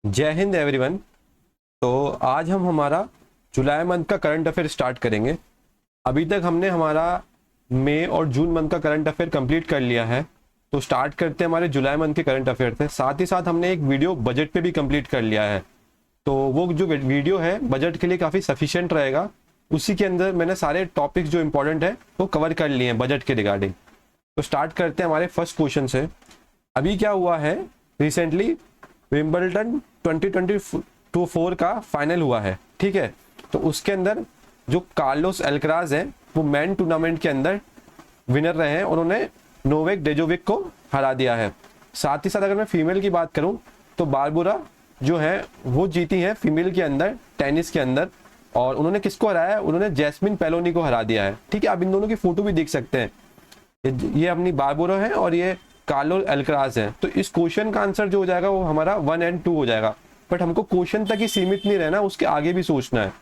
जय हिंद एवरीवन। तो आज हम हमारा जुलाई मंथ का करंट अफेयर स्टार्ट करेंगे। अभी तक हमने हमारा मई और जून मंथ का करंट अफेयर कंप्लीट कर लिया है। तो स्टार्ट करते हैं हमारे जुलाई मंथ के करंट अफेयर से। साथ ही साथ हमने एक वीडियो बजट पे भी कंप्लीट कर लिया है। तो वो जो वीडियो है बजट के लिए काफ़ी सफिशिएंट रहेगा। उसी के अंदर मैंने सारे टॉपिक्स जो इंपॉर्टेंट है वो कवर कर लिए हैं बजट के रिगार्डिंग। तो स्टार्ट करते हैं हमारे फर्स्ट क्वेश्चन से। अभी क्या हुआ है, रिसेंटली विंबलडन 2024 का फाइनल हुआ है, ठीक है। तो उसके अंदर जो कार्लोस अल्कराज है वो मैन टूर्नामेंट के अंदर विनर रहे हैं। उन्होंने नोवेक जोकोविच को हरा दिया है। साथ ही साथ अगर मैं फीमेल की बात करूं तो बारबोरा जो है वो जीती है फीमेल के अंदर टेनिस के अंदर। और उन्होंने किसको हराया है? उन्होंने जैस्मिन पेलोनी को हरा दिया है, ठीक है। आप इन दोनों की फोटो भी देख सकते हैं। ये अपनी बारबोरा है और ये कार्लोस अल्कराज है। तो इस क्वेश्चन का आंसर जो हो जाएगा वो हमारा 1 और 2 हो जाएगा। बट हमको क्वेश्चन तक ही सीमित नहीं रहना, उसके आगे भी सोचना है।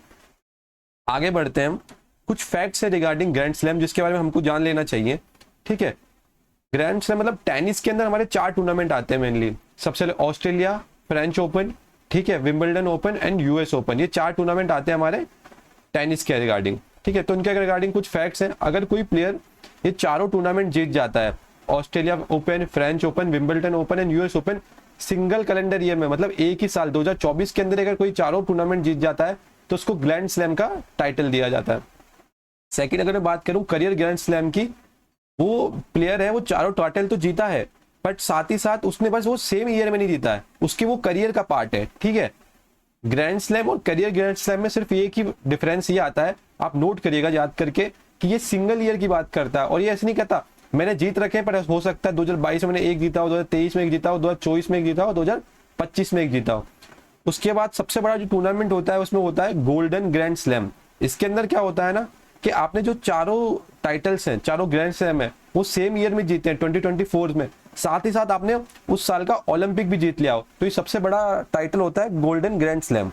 आगे बढ़ते हैं हम। कुछ फैक्ट्स है रिगार्डिंग ग्रैंड स्लैम जिसके बारे में हमको जान लेना चाहिए, ठीक है। ग्रैंड स्लैम मतलब टेनिस के अंदर हमारे 4 टूर्नामेंट आते हैं मेनली। सबसे पहले ऑस्ट्रेलिया, फ्रेंच ओपन, ठीक है, Wimbledon open and US open. ये 4 टूर्नामेंट आते हैं हमारे टेनिस के रिगार्डिंग, ठीक है। तो इनके रिगार्डिंग कुछ फैक्ट्स हैं। अगर कोई प्लेयर ये चारों टूर्नामेंट जीत जाता है, Australia open, French open, Wimbledon open and US open, single calendar year में, मतलब एक ही साल 2024 के अंदर अगर कोई चारों टूर्नामेंट जीत जाता है तो उसको ग्रैंड स्लैम का टाइटल दिया जाता है। सेकंड, अगर मैं बात करूं करियर ग्रैंड स्लैम की, वो प्लेयर है वो चारों टाइटल तो जीता है, बट साथ ही साथ उसने बस वो सेम ईयर में नहीं जीता है, उसकी वो करियर का पार्ट है, ठीक है। ग्रैंड स्लैम और करियर ग्रैंड स्लैम में सिर्फ एक ही डिफरेंस ये आता है, आप नोट करिएगा याद करके, कि ये सिंगल ईयर की बात करता है। और ये ऐसे नहीं कहता मैंने जीत रखे पर हो सकता है 2022 में मैंने एक जीता हो, 2023 में एक जीता हो, 2024 में एक जीता हो, 2025 में एक जीता हो। उसके बाद सबसे बड़ा जो टूर्नामेंट होता है उसमें होता है गोल्डन ग्रैंड स्लैम। इसके अंदर क्या होता है ना कि आपने जो चारों टाइटल्स हैं, चारों ग्रैंड स्लैम है, वो सेम ईयर में जीते हैं 2024 में। साथ ही साथ आपने उस साल का ओलंपिक भी जीत लिया हो, तो ये सबसे बड़ा टाइटल होता है गोल्डन ग्रैंड स्लैम।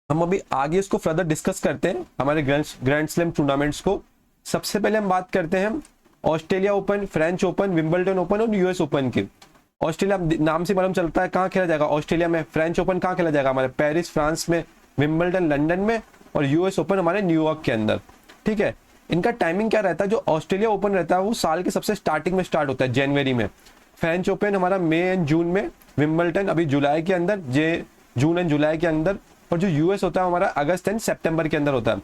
हम अभी आगे इसको फर्दर डिस्कस करते हैं हमारे ग्रैंड स्लैम टूर्नामेंट्स को। सबसे पहले हम बात करते हैं Australia open, French open, Wimbledon open और यूएस ओपन की। ऑस्ट्रेलिया नाम से मालूम चलता है कहाँ खेला जाएगा, ऑस्ट्रेलिया में। फ्रेंच ओपन कहाँ खेला जाएगा? हमारे पेरिस फ्रांस में, विंबलडन लंदन में, और यूएस ओपन हमारे न्यूयॉर्क के अंदर, ठीक है। इनका टाइमिंग क्या रहता है? जो ऑस्ट्रेलिया ओपन रहता है वो साल के सबसे स्टार्टिंग में स्टार्ट होता है, जनवरी में। फ्रेंच ओपन हमारा मई एंड जून में, विंबलडन अभी जुलाई के अंदर, जून एंड जुलाई के अंदर, और जो यूएस होता है हमारा अगस्त एंड सितंबर के अंदर होता है।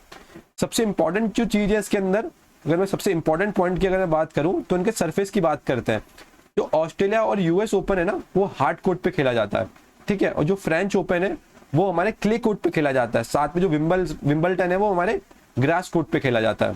सबसे इंपॉर्टेंट जो चीज है इसके अंदर, अगर मैं सबसे इंपॉर्टेंट पॉइंट की अगर मैं बात करूं तो इनके सरफेस की बात करते हैं। जो ऑस्ट्रेलिया और यूएस ओपन है ना वो हार्ड कोर्ट पे खेला जाता है, ठीक है। और जो फ्रेंच ओपन है वो हमारे क्ले कोर्ट पे खेला जाता है। साथ में जो विंबलटन है वो हमारे ग्रास कोर्ट पे खेला जाता है।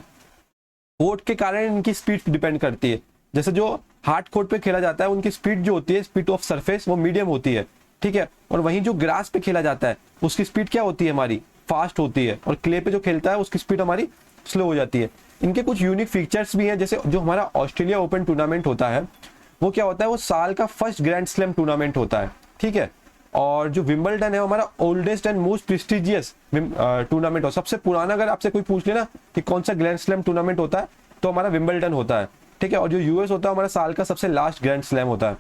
कोर्ट के कारण इनकी स्पीड डिपेंड करती है। जैसे जो हार्ड कोर्ट पे खेला जाता है उनकी स्पीड जो होती है, स्पीड ऑफ सरफेस, वो मीडियम होती है, ठीक है। और वहीं जो ग्रास पे खेला जाता है उसकी स्पीड क्या होती है? हमारी फास्ट होती है। और क्ले पे जो खेलता है उसकी स्पीड हमारी स्लो हो जाती है। इनके कुछ यूनिक फीचर्स भी हैं। जैसे जो हमारा ऑस्ट्रेलिया ओपन टूर्नामेंट होता है वो क्या होता है? वो साल का फर्स्ट ग्रैंड स्लैम टूर्नामेंट होता है, ठीक है। और जो विंबलडन है हमारा oldest and most prestigious tournament हो। सबसे पुराना अगर आपसे कोई पूछ लेना कि कौन सा ग्रैंड स्लैम टूर्नामेंट होता है तो हमारा विंबलडन होता है, ठीक है। और जो यूएस होता है हमारा साल का सबसे लास्ट ग्रैंड स्लैम होता है।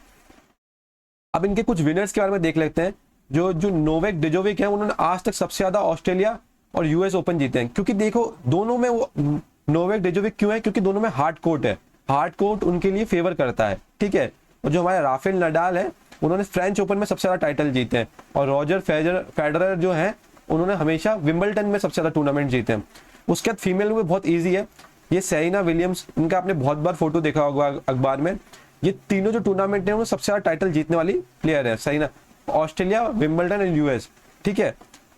अब इनके कुछ विनर्स के बारे में देख लेते हैं। जो नोवेक जोकोविच है उन्होंने आज तक सबसे ज्यादा ऑस्ट्रेलिया और यूएस ओपन जीते हैं। क्योंकि देखो दोनों में वो नोवेक जोकोविच क्यों है? क्योंकि दोनों में हार्ड कोर्ट है, हार्ड कोर्ट उनके लिए फेवर करता है, ठीक है। और जो हमारे राफेल नडाल है उन्होंने फ्रेंच ओपन में सबसे ज्यादा टाइटल जीते हैं। और रॉजर फेडरर जो है उन्होंने हमेशा विंबलटन में सबसे ज्यादा टूर्नामेंट जीते हैं। उसके बाद फीमेल में बहुत ईजी है, ये सेरेना विलियम्स, इनका आपने बहुत बार फोटो देखा होगा अखबार में। ये तीनों जो टूर्नामेंट है उन्होंने सबसे ज्यादा टाइटल जीतने वाली प्लेयर है, Serena. Australia, Wimbledon and US, ठीक है।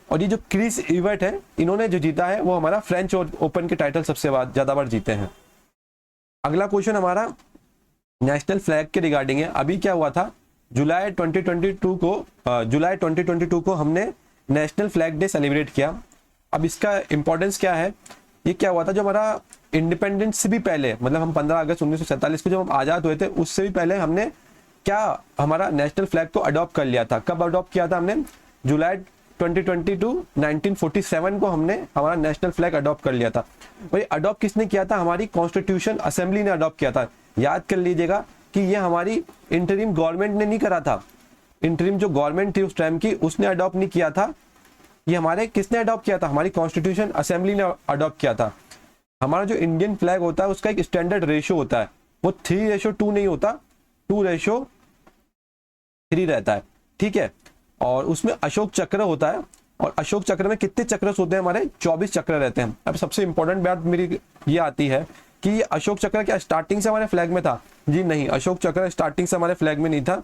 और ये जो क्रिस इवर्ट है इन्होंने जो जीता है वो हमारा फ्रेंच ओपन के टाइटल सबसे ज्यादा बार जीते हैं। अगला क्वेश्चन हमारा नेशनल फ्लैग के रिगार्डिंग है। अभी क्या हुआ था, जुलाई 2022 को हमने नेशनल फ्लैग डे सेलिब्रेट किया। अब इसका इंपॉर्टेंस क्या है? ये क्या हुआ था, जो हमारा इंडिपेंडेंस से भी पहले, मतलब हम 15 अगस्त 1947 को जब हम आजाद हुए थे उससे भी पहले हमने क्या हमारा नेशनल फ्लैग को अडॉप्ट कर लिया था। कब अडॉप्ट किया था हमने? जुलाई 2022 1947 को हमने हमारा नेशनल फ्लैग अडॉप्ट कर लिया था। भाई अडॉप्ट किसने किया था? हमारी कॉन्स्टिट्यूशन असेंबली ने अडॉप्ट किया था। याद कर लीजिएगा कि ये हमारी इंटरिम गवर्नमेंट ने नहीं करा था, इंटरिम जो गवर्नमेंट थी उस टाइम की, उसने अडॉप्ट नहीं किया था। ये हमारे किसने अडॉप्ट किया था? हमारी कॉन्स्टिट्यूशन असेंबली ने अडॉप्ट किया था। हमारा जो इंडियन फ्लैग होता है उसका एक स्टैंडर्ड रेशियो होता है, वो 3:2 नहीं होता, 2:3 रहता है, ठीक है। और उसमें अशोक चक्र होता है, और अशोक चक्र में कितने चक्र होते हैं? हमारे 24 चक्र रहते हैं। अब सबसे इंपॉर्टेंट बात मेरी ये आती है कि ये अशोक चक्र क्या स्टार्टिंग से हमारे फ्लैग में था? जी नहीं, अशोक चक्र स्टार्टिंग से हमारे फ्लैग में नहीं था।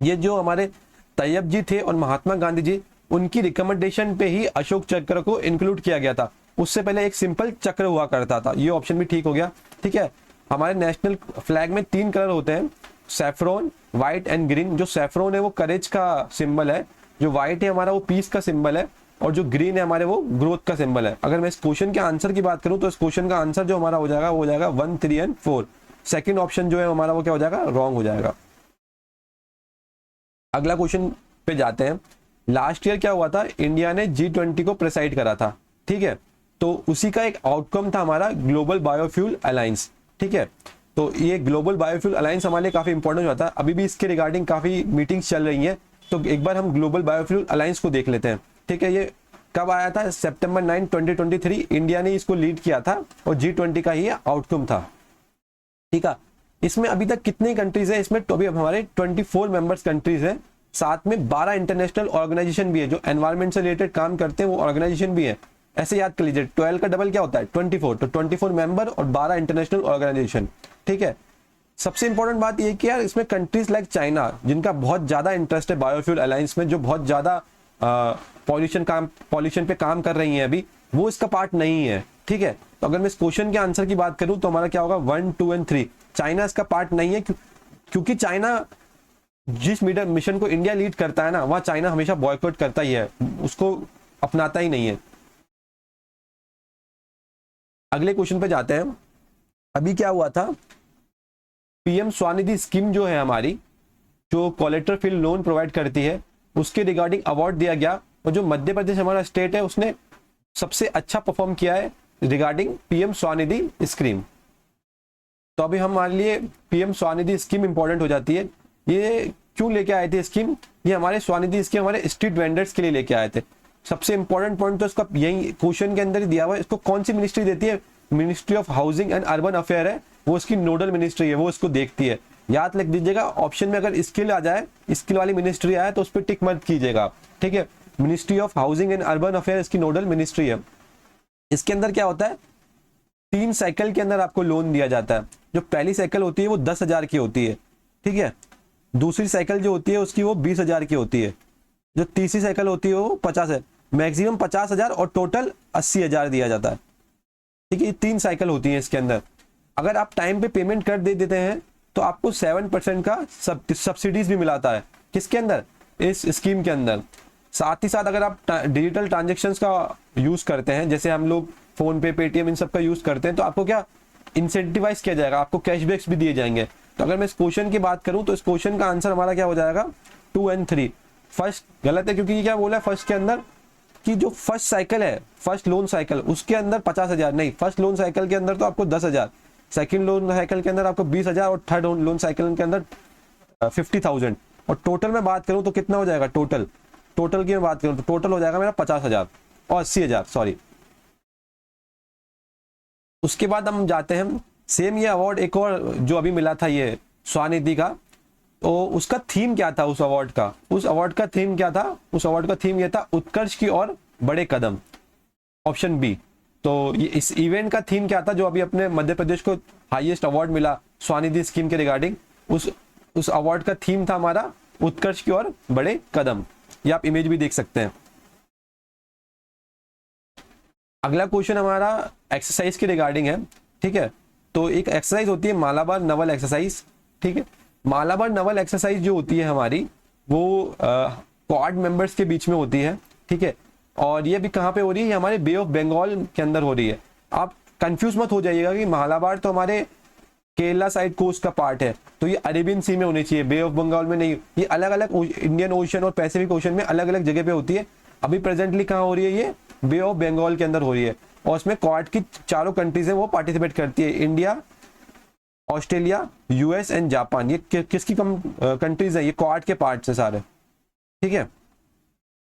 ये जो हमारे तैयब जी थे और महात्मा गांधी जी, उनकी रिकमेंडेशन पे ही अशोक चक्र को इंक्लूड किया गया था। उससे पहले एक सिंपल चक्र हुआ करता था। ये ऑप्शन भी ठीक हो गया, ठीक है। हमारे नेशनल फ्लैग में 3 कलर होते हैं, सैफ्रॉन, व्हाइट एंड ग्रीन। जो सैफ्रॉन है वो करेज का सिंबल है, जो व्हाइट है हमारा वो पीस का सिंबल है, और जो ग्रीन है हमारे वो ग्रोथ का सिंबल है। अगर मैं इस क्वेश्चन के आंसर की बात करूं तो इस क्वेश्चन का आंसर जो हमारा हो जाएगा वो हो जाएगा 1, 3 एंड 4। सेकेंड ऑप्शन जो है हमारा वो क्या हो जाएगा? रॉन्ग हो जाएगा। अगला क्वेश्चन पे जाते हैं। लास्ट ईयर क्या हुआ था? इंडिया ने G20 को प्रेसाइड करा था, ठीक है। तो उसी का एक आउटकम था हमारा ग्लोबल बायोफ्यूल अलायंस, ठीक है। तो ये ग्लोबल बायोफ्यूल अलायंस हमारे लिए काफी इंपॉर्टेंट होता है। अभी भी इसके रिगार्डिंग काफी मीटिंग्स चल रही हैं, तो एक बार हम ग्लोबल बायोफ्यूल अलायंस को देख लेते हैं, ठीक है। ये कब आया था? सितंबर 9, 2023 इंडिया ने इसको लीड किया था, और G20 का ही आउटकम था, ठीक है। इसमें अभी तक कितनी कंट्रीज है? इसमें तो अभी हमारे 24 मेंबर्स कंट्रीज है, साथ में 12 इंटरनेशनल ऑर्गेनाइजेशन भी है जो एनवायरमेंट से रिलेटेड काम करते हैं, वो ऑर्गेनाइजेशन भी है। ऐसे याद कर लीजिए, 12 का डबल क्या होता है? 24। तो 24 मेंबर और 12 इंटरनेशनल ऑर्गेनाइजेशन, ठीक है। सबसे इंपॉर्टेंट बात ये कि यार इसमें कंट्रीज लाइक चाइना, जिनका बहुत ज्यादा इंटरेस्ट है बायोफ्यूल अलायंस में, जो बहुत ज्यादा पॉल्यूशन पे काम कर रही है अभी, वो इसका पार्ट नहीं है, ठीक है। तो अगर मैं इस क्वेश्चन के आंसर की बात करूं तो हमारा क्या होगा? 1, 2 एंड 3। चाइना इसका पार्ट नहीं है, क्योंकि चाइना जिस मिशन को इंडिया लीड करता है ना, वहां चाइना हमेशा बॉयकॉट करता ही है, उसको अपनाता ही नहीं है। अगले क्वेश्चन पे जाते हैं। अभी क्या हुआ था? पीएम स्वनिधि स्कीम जो है हमारी, जो कोलेटरल फील्ड लोन प्रोवाइड करती है, उसके रिगार्डिंग अवार्ड दिया गया, और जो मध्य प्रदेश हमारा स्टेट है उसने सबसे अच्छा परफॉर्म किया है रिगार्डिंग पीएम स्वनिधि स्कीम। तो अभी हमारे लिए पीएम स्वनिधि स्कीम इंपॉर्टेंट हो जाती है। ये क्यों लेके आए थे स्कीम? ये हमारे स्वनिधि स्कीम हमारे स्ट्रीट वेंडर्स के लिए लेके आए थे। सबसे इंपॉर्टेंट पॉइंट तो इसका यही क्वेश्चन के अंदर ही दिया हुआ है। इसको कौन सी मिनिस्ट्री देती है? Ministry of housing and urban affair है, वो इसकी नोडल मिनिस्ट्री है, वो इसको देखती है। याद लिख दीजिएगा, ऑप्शन में अगर स्किल आ जाए, स्किल वाली मिनिस्ट्री आए तो उस पर टिक मत कीजिएगा, ठीक है। Ministry of housing and urban affair इसकी नोडल मिनिस्ट्री है। इसके अंदर क्या होता है? 3 साइकिल के अंदर आपको लोन दिया जाता है। जो पहली साइकिल होती है वो 10,000 की होती है, ठीक है। दूसरी साइकिल जो होती है उसकी वो 20,000 की होती है। जो तीसरी साइकिल होती है वो 50 है, मैक्सिमम 50,000 और टोटल 80,000 दिया जाता है, ठीक है। ये 3 साइकिल होती है इसके अंदर। अगर आप टाइम पे पेमेंट कर दे देते हैं तो आपको 7% का सब्सिडीज भी मिलाता है। किसके अंदर? इस स्कीम के अंदर। साथ ही साथ अगर आप डिजिटल ट्रांजेक्शन्स का यूज करते हैं, जैसे हम लोग फोन पे, पेटीएम, इन सब का यूज करते हैं, तो आपको क्या इंसेंटिवाइज किया जाएगा, आपको कैशबैक्स भी दिए जाएंगे। तो अगर मैं इस क्वेश्चन की बात करूं तो इस क्वेश्चन का आंसर हमारा क्या हो जाएगा? 2 एंड 3। फर्स्ट गलत है, क्योंकि ये क्या बोला है फर्स्ट के अंदर कि जो फर्स्ट साइकिल है, फर्स्ट लोन साइकिल, उसके अंदर 50,000 नहीं, फर्स्ट लोन साइकिल के अंदर तो आपको 10,000, सेकंड लोन साइकिल के अंदर आपको 20,000, और थर्ड लोन साइकिल के अंदर 50,000। और टोटल में बात करूं तो कितना हो जाएगा? टोटल की मैं बात करूं तो टोटल हो जाएगा मेरा 50,000 और 80,000, सॉरी। उसके बाद हम जाते हैं सेम ये अवार्ड एक और जो अभी मिला था ये स्वनिधि का, तो उसका थीम क्या था? उस अवार्ड का थीम क्या था? उस अवार्ड का थीम ये था, उत्कर्ष की ओर बड़े कदम, ऑप्शन बी। तो ये इस इवेंट का थीम क्या था जो अभी अपने मध्य प्रदेश को हाईएस्ट अवार्ड मिला स्वनिधि स्कीम के रिगार्डिंग? उस अवार्ड का थीम था हमारा उत्कर्ष की ओर बड़े कदम। ये आप इमेज भी देख सकते हैं। अगला क्वेश्चन हमारा एक्सरसाइज के रिगार्डिंग है, ठीक है। तो एक एक्सरसाइज होती है मालाबार नवल एक्सरसाइज, ठीक है। मालाबार नवल एक्सरसाइज जो होती है हमारी, वो क्वाड मेंबर्स के बीच में होती है, ठीक है। और ये भी कहाँ पे हो रही है? हमारे बे ऑफ बंगाल के अंदर हो रही है। आप कंफ्यूज मत हो जाइएगा कि मालाबार तो हमारे केरला साइड कोस्ट का पार्ट है, तो ये अरेबियन सी में होनी चाहिए, बे ऑफ बंगाल में नहीं। ये अलग अलग इंडियन ओशन और पैसिफिक ओशन में अलग अलग जगह पे होती है। अभी प्रेजेंटली कहाँ हो रही है? ये बे ऑफ बंगाल के अंदर हो रही है, और उसमें क्वाड की चारों कंट्रीज है वो पार्टिसिपेट करती है, India, Australia, US and Japan. ये किसकी कंट्रीज है? ये क्वाड के पार्ट्स हैं सारे, ठीक है।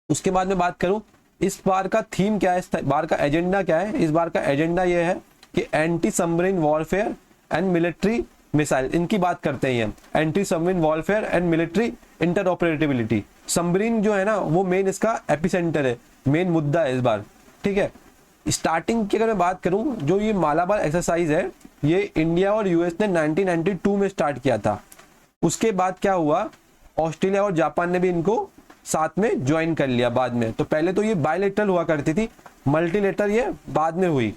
उसके बाद में बात करूं इस बार का थीम क्या है, इस बार का एजेंडा क्या है। इस बार का एजेंडा ये है कि anti submarine warfare and military missile, इनकी बात करते हैं। ये anti submarine warfare and military interoperability. Submarine जो है ना वो मेन इसका एपिसेंटर है, मेन मुद्दा है इस बार, ठीक है। स्टार्टिंग की अगर मैं बात करूं, जो ये मालाबार एक्सरसाइज है ये इंडिया और यूएस ने 1992 में स्टार्ट किया था। उसके बाद क्या हुआ, ऑस्ट्रेलिया और जापान ने भी इनको साथ में ज्वाइन कर लिया बाद में। तो पहले तो ये बायलेटरल हुआ करती थी, मल्टीलेटरल ये बाद में हुई।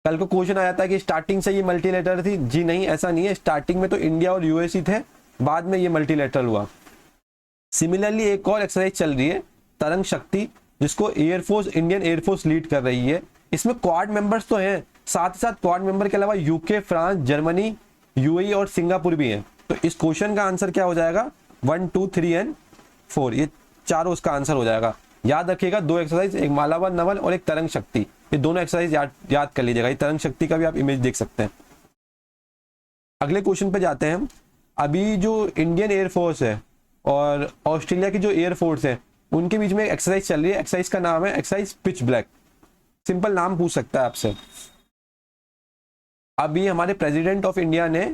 कल को क्वेश्चन आ जाता है कि स्टार्टिंग से ये मल्टीलेटरल थी, जी नहीं ऐसा नहीं है। स्टार्टिंग में तो इंडिया और यूएस ही थे, बाद में ये मल्टीलेटरल हुआ। सिमिलरली एक और एक्सरसाइज चल रही है तरंग शक्ति, जिसको एयरफोर्स, इंडियन एयरफोर्स लीड कर रही है। इसमें क्वाड मेंबर्स तो हैं, साथ ही साथ क्वाड मेंबर के अलावा यूके, फ्रांस, जर्मनी, यूएई और सिंगापुर भी हैं। तो इस क्वेश्चन का आंसर क्या हो जाएगा, 1, 2, 3 एंड 4, ये चारों उसका आंसर हो जाएगा। याद रखिएगा 2 एक्सरसाइज, एक मालाबार नवल और एक तरंग शक्ति, ये दोनों एक्सरसाइज याद कर लीजिएगा। ये तरंग शक्ति का भी आप इमेज देख सकते हैं। अगले क्वेश्चन पे जाते हैं हम। अभी जो इंडियन एयरफोर्स है और ऑस्ट्रेलिया की जो एयरफोर्स है उनके बीच में एक एक्सरसाइज चल रही है। एक्सरसाइज का नाम है एक्सरसाइज पिच ब्लैक। सिंपल नाम पूछ सकता है आपसे। अभी हमारे प्रेसिडेंट ऑफ इंडिया ने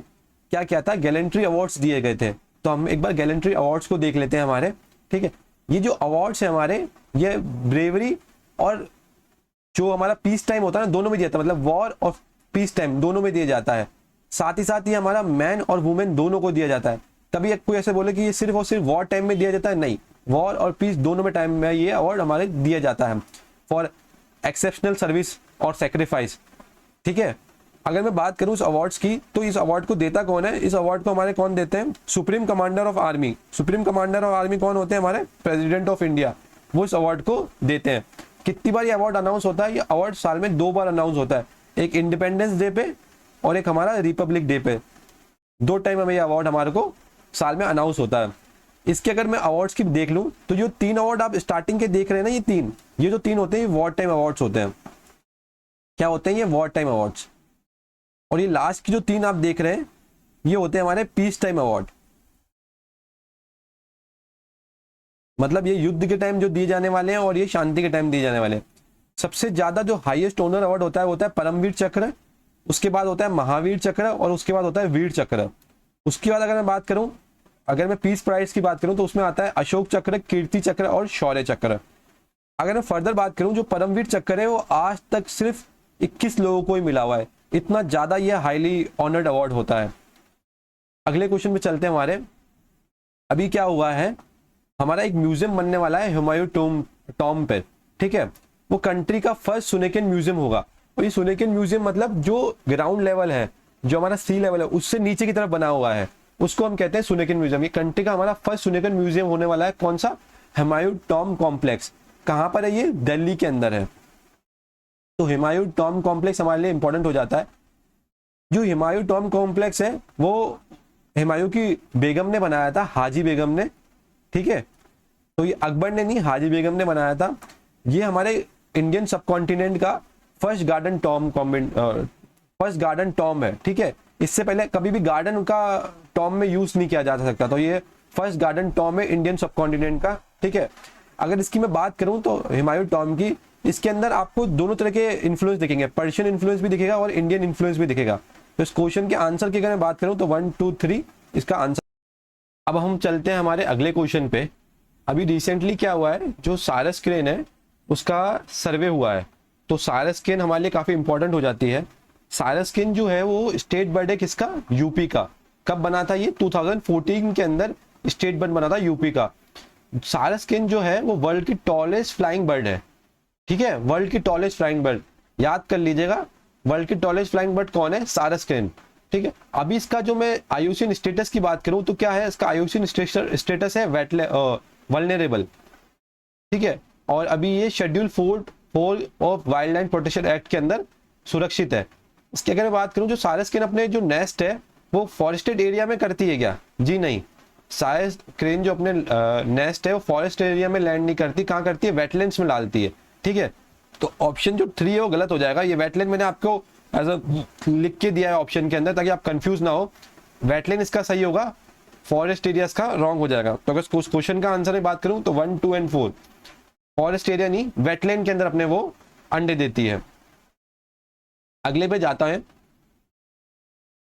क्या किया था, गैलेंट्री अवार्ड्स दिए गए थे। तो हम एक बार गैलेंट्री अवार्ड्स को देख लेते हैं हमारे, ठीक है। ये जो अवार्ड्स है हमारे, ये ब्रेवरी और जो हमारा पीस टाइम होता है ना, दोनों में दिया जाता है। मतलब वॉर और पीस टाइम दोनों में दिया जाता है। साथ ही साथ ये हमारा मैन और वुमेन दोनों को दिया जाता है। कभी कोई ऐसे बोले कि ये सिर्फ और सिर्फ वॉर टाइम में दिया जाता है, नहीं, वॉर और पीस दोनों में टाइम में ये अवार्ड हमारे दिया जाता है फॉर एक्सेप्शनल सर्विस और सेक्रीफाइस, ठीक है। अगर मैं बात करूं इस अवार्ड्स की, तो इस अवार्ड को देता कौन है? इस अवार्ड को हमारे कौन देते हैं? Supreme commander of army. Supreme commander of army कौन होते हैं? हमारे प्रेसिडेंट ऑफ इंडिया, वो इस अवार्ड को देते हैं। कितनी बार ये अवार्ड अनाउंस होता है? ये अवार्ड साल में 2 बार अनाउंस होता है, एक इंडिपेंडेंस डे पे और एक हमारा रिपब्लिक डे पे। 2 टाइम हमें ये अवार्ड हमारे को साल में अनाउंस होता है। इसके अगर मैं अवार्ड्स की देख लूं तो जो 3 अवार्ड आप स्टार्टिंग के देख रहे हैं ना, ये जो तीन होते हैं ये वॉर टाइम अवार्ड्स होते हैं। क्या होते हैं? ये वॉर टाइम अवार्ड्स। और ये लास्ट की जो 3 आप देख रहे हैं ये होते हैं हमारे पीस टाइम अवार्ड। मतलब ये युद्ध के टाइम जो दिए जाने वाले हैं और ये शांति के टाइम दिए जाने वाले हैं। सबसे ज्यादा जो हाईएस्ट ऑनर अवार्ड होता है वो होता है परमवीर चक्र, उसके बाद होता है महावीर चक्र और उसके बाद होता है वीर चक्र। उसके बाद अगर मैं बात करूं, अगर मैं पीस प्राइज की बात करूं तो उसमें आता है अशोक चक्र, कीर्ति चक्र और शौर्य चक्र। अगर मैं फर्दर बात करूं, जो परमवीर चक्र है वो आज तक सिर्फ 21 लोगों को ही मिला हुआ है। इतना ज्यादा यह हाईली ऑनर्ड अवार्ड होता है। अगले क्वेश्चन पे चलते हैं हमारे। अभी क्या हुआ है, हमारा एक म्यूजियम बनने वाला है हुमायूं टॉम पे, ठीक है। वो कंट्री का फर्स्ट सुनेकन म्यूजियम होगा। और ये सुनेकन म्यूजियम मतलब जो ग्राउंड लेवल है, जो हमारा सी लेवल है, उससे नीचे की तरफ बना हुआ है, उसको हम कहते हैं सुनेकन म्यूजियम। ये कंट्री का हमारा फर्स्ट सुनेकन म्यूजियम होने वाला है। कौन सा? Humayun Tom complex. कहां पर है ये? दिल्ली के अंदर है। तो हुमायूं टॉम कॉम्प्लेक्स हमारे लिए इंपॉर्टेंट हो जाता है। जो हुमायूं टॉम कॉम्प्लेक्स है वो हुमायूं की बेगम ने बनाया था, हाजी बेगम ने, ठीक है। तो ये अकबर ने नहीं, हाजी बेगम ने बनाया था। ये हमारे इंडियन सबकॉन्टिनेंट का फर्स्ट गार्डन टॉम है, ठीक है। इससे पहले कभी भी गार्डन का टॉम में यूज नहीं किया जा सकता। तो ये फर्स्ट गार्डन टॉम है इंडियन सबकॉन्टिनेंट का, ठीक है। अगर इसकी मैं बात करूं तो हुमायूं टॉम की, इसके अंदर आपको दोनों तरह के इन्फ्लुएंस दिखेंगे, पर्शियन इन्फ्लुएंस भी दिखेगा और इंडियन इन्फ्लुएंस भी दिखेगा। तो इस क्वेश्चन के आंसर की अगर मैं बात करूं तो 1, 2, 3 इसका आंसर। अब हम चलते हैं हमारे अगले क्वेश्चन पे। अभी रिसेंटली क्या हुआ है, जो साइरस क्रेन है उसका सर्वे हुआ है। तो साइरस क्रेन हमारे लिए काफी इंपॉर्टेंट हो जाती है। साइरस क्रेन जो है वो स्टेट बर्ड है किसका? यूपी का। कब बना था ये? 2014 के अंदर स्टेट बर्ड बना था यूपी का। साइरस क्रेन जो है वो वर्ल्ड की टॉलेस्ट फ्लाइंग बर्ड है, ठीक है। वर्ल्ड की टॉलेस्ट फ्लाइंग बर्ड, याद कर लीजिएगा, वर्ल्ड की टॉलेस्ट फ्लाइंग बर्ड कौन है? साइरस क्रेन, ठीक है। अभी इसका जो मैं आईयूसीएन स्टेटस की बात करूं तो क्या है इसका? आईयूसीएन स्टेटस है वल्नरेबल, ठीक है। और अभी ये schedule 4 of wild life protection act के अंदर सुरक्षित है। इसकी अगर मैं बात करूं, जो साइरस क्रेन अपने जो नेस्ट है वो फॉरेस्टेड एरिया में करती है क्या? जी नहीं। साइरस क्रेन जो अपने नेस्ट है वो फॉरेस्ट एरिया में लैंड नहीं करती। कहाँ करती है? वेटलैंड्स में डालती है, ठीक है। तो ऑप्शन जो 3 है वो गलत हो जाएगा। ये वेटलैंड मैंने आपको ऐसा लिख के दिया है ऑप्शन के अंदर ताकि आप कंफ्यूज ना हो। वेटलैंड इसका सही होगा, फॉरेस्ट एरियाज का रॉन्ग हो जाएगा। तो अगर क्वेश्चन का आंसर में बात करूं तो 1, 2 एंड 4 फॉरेस्ट एरिया नहीं, वेटलैंड के अंदर अपने वो अंडे देती है। अगले पे जाता है।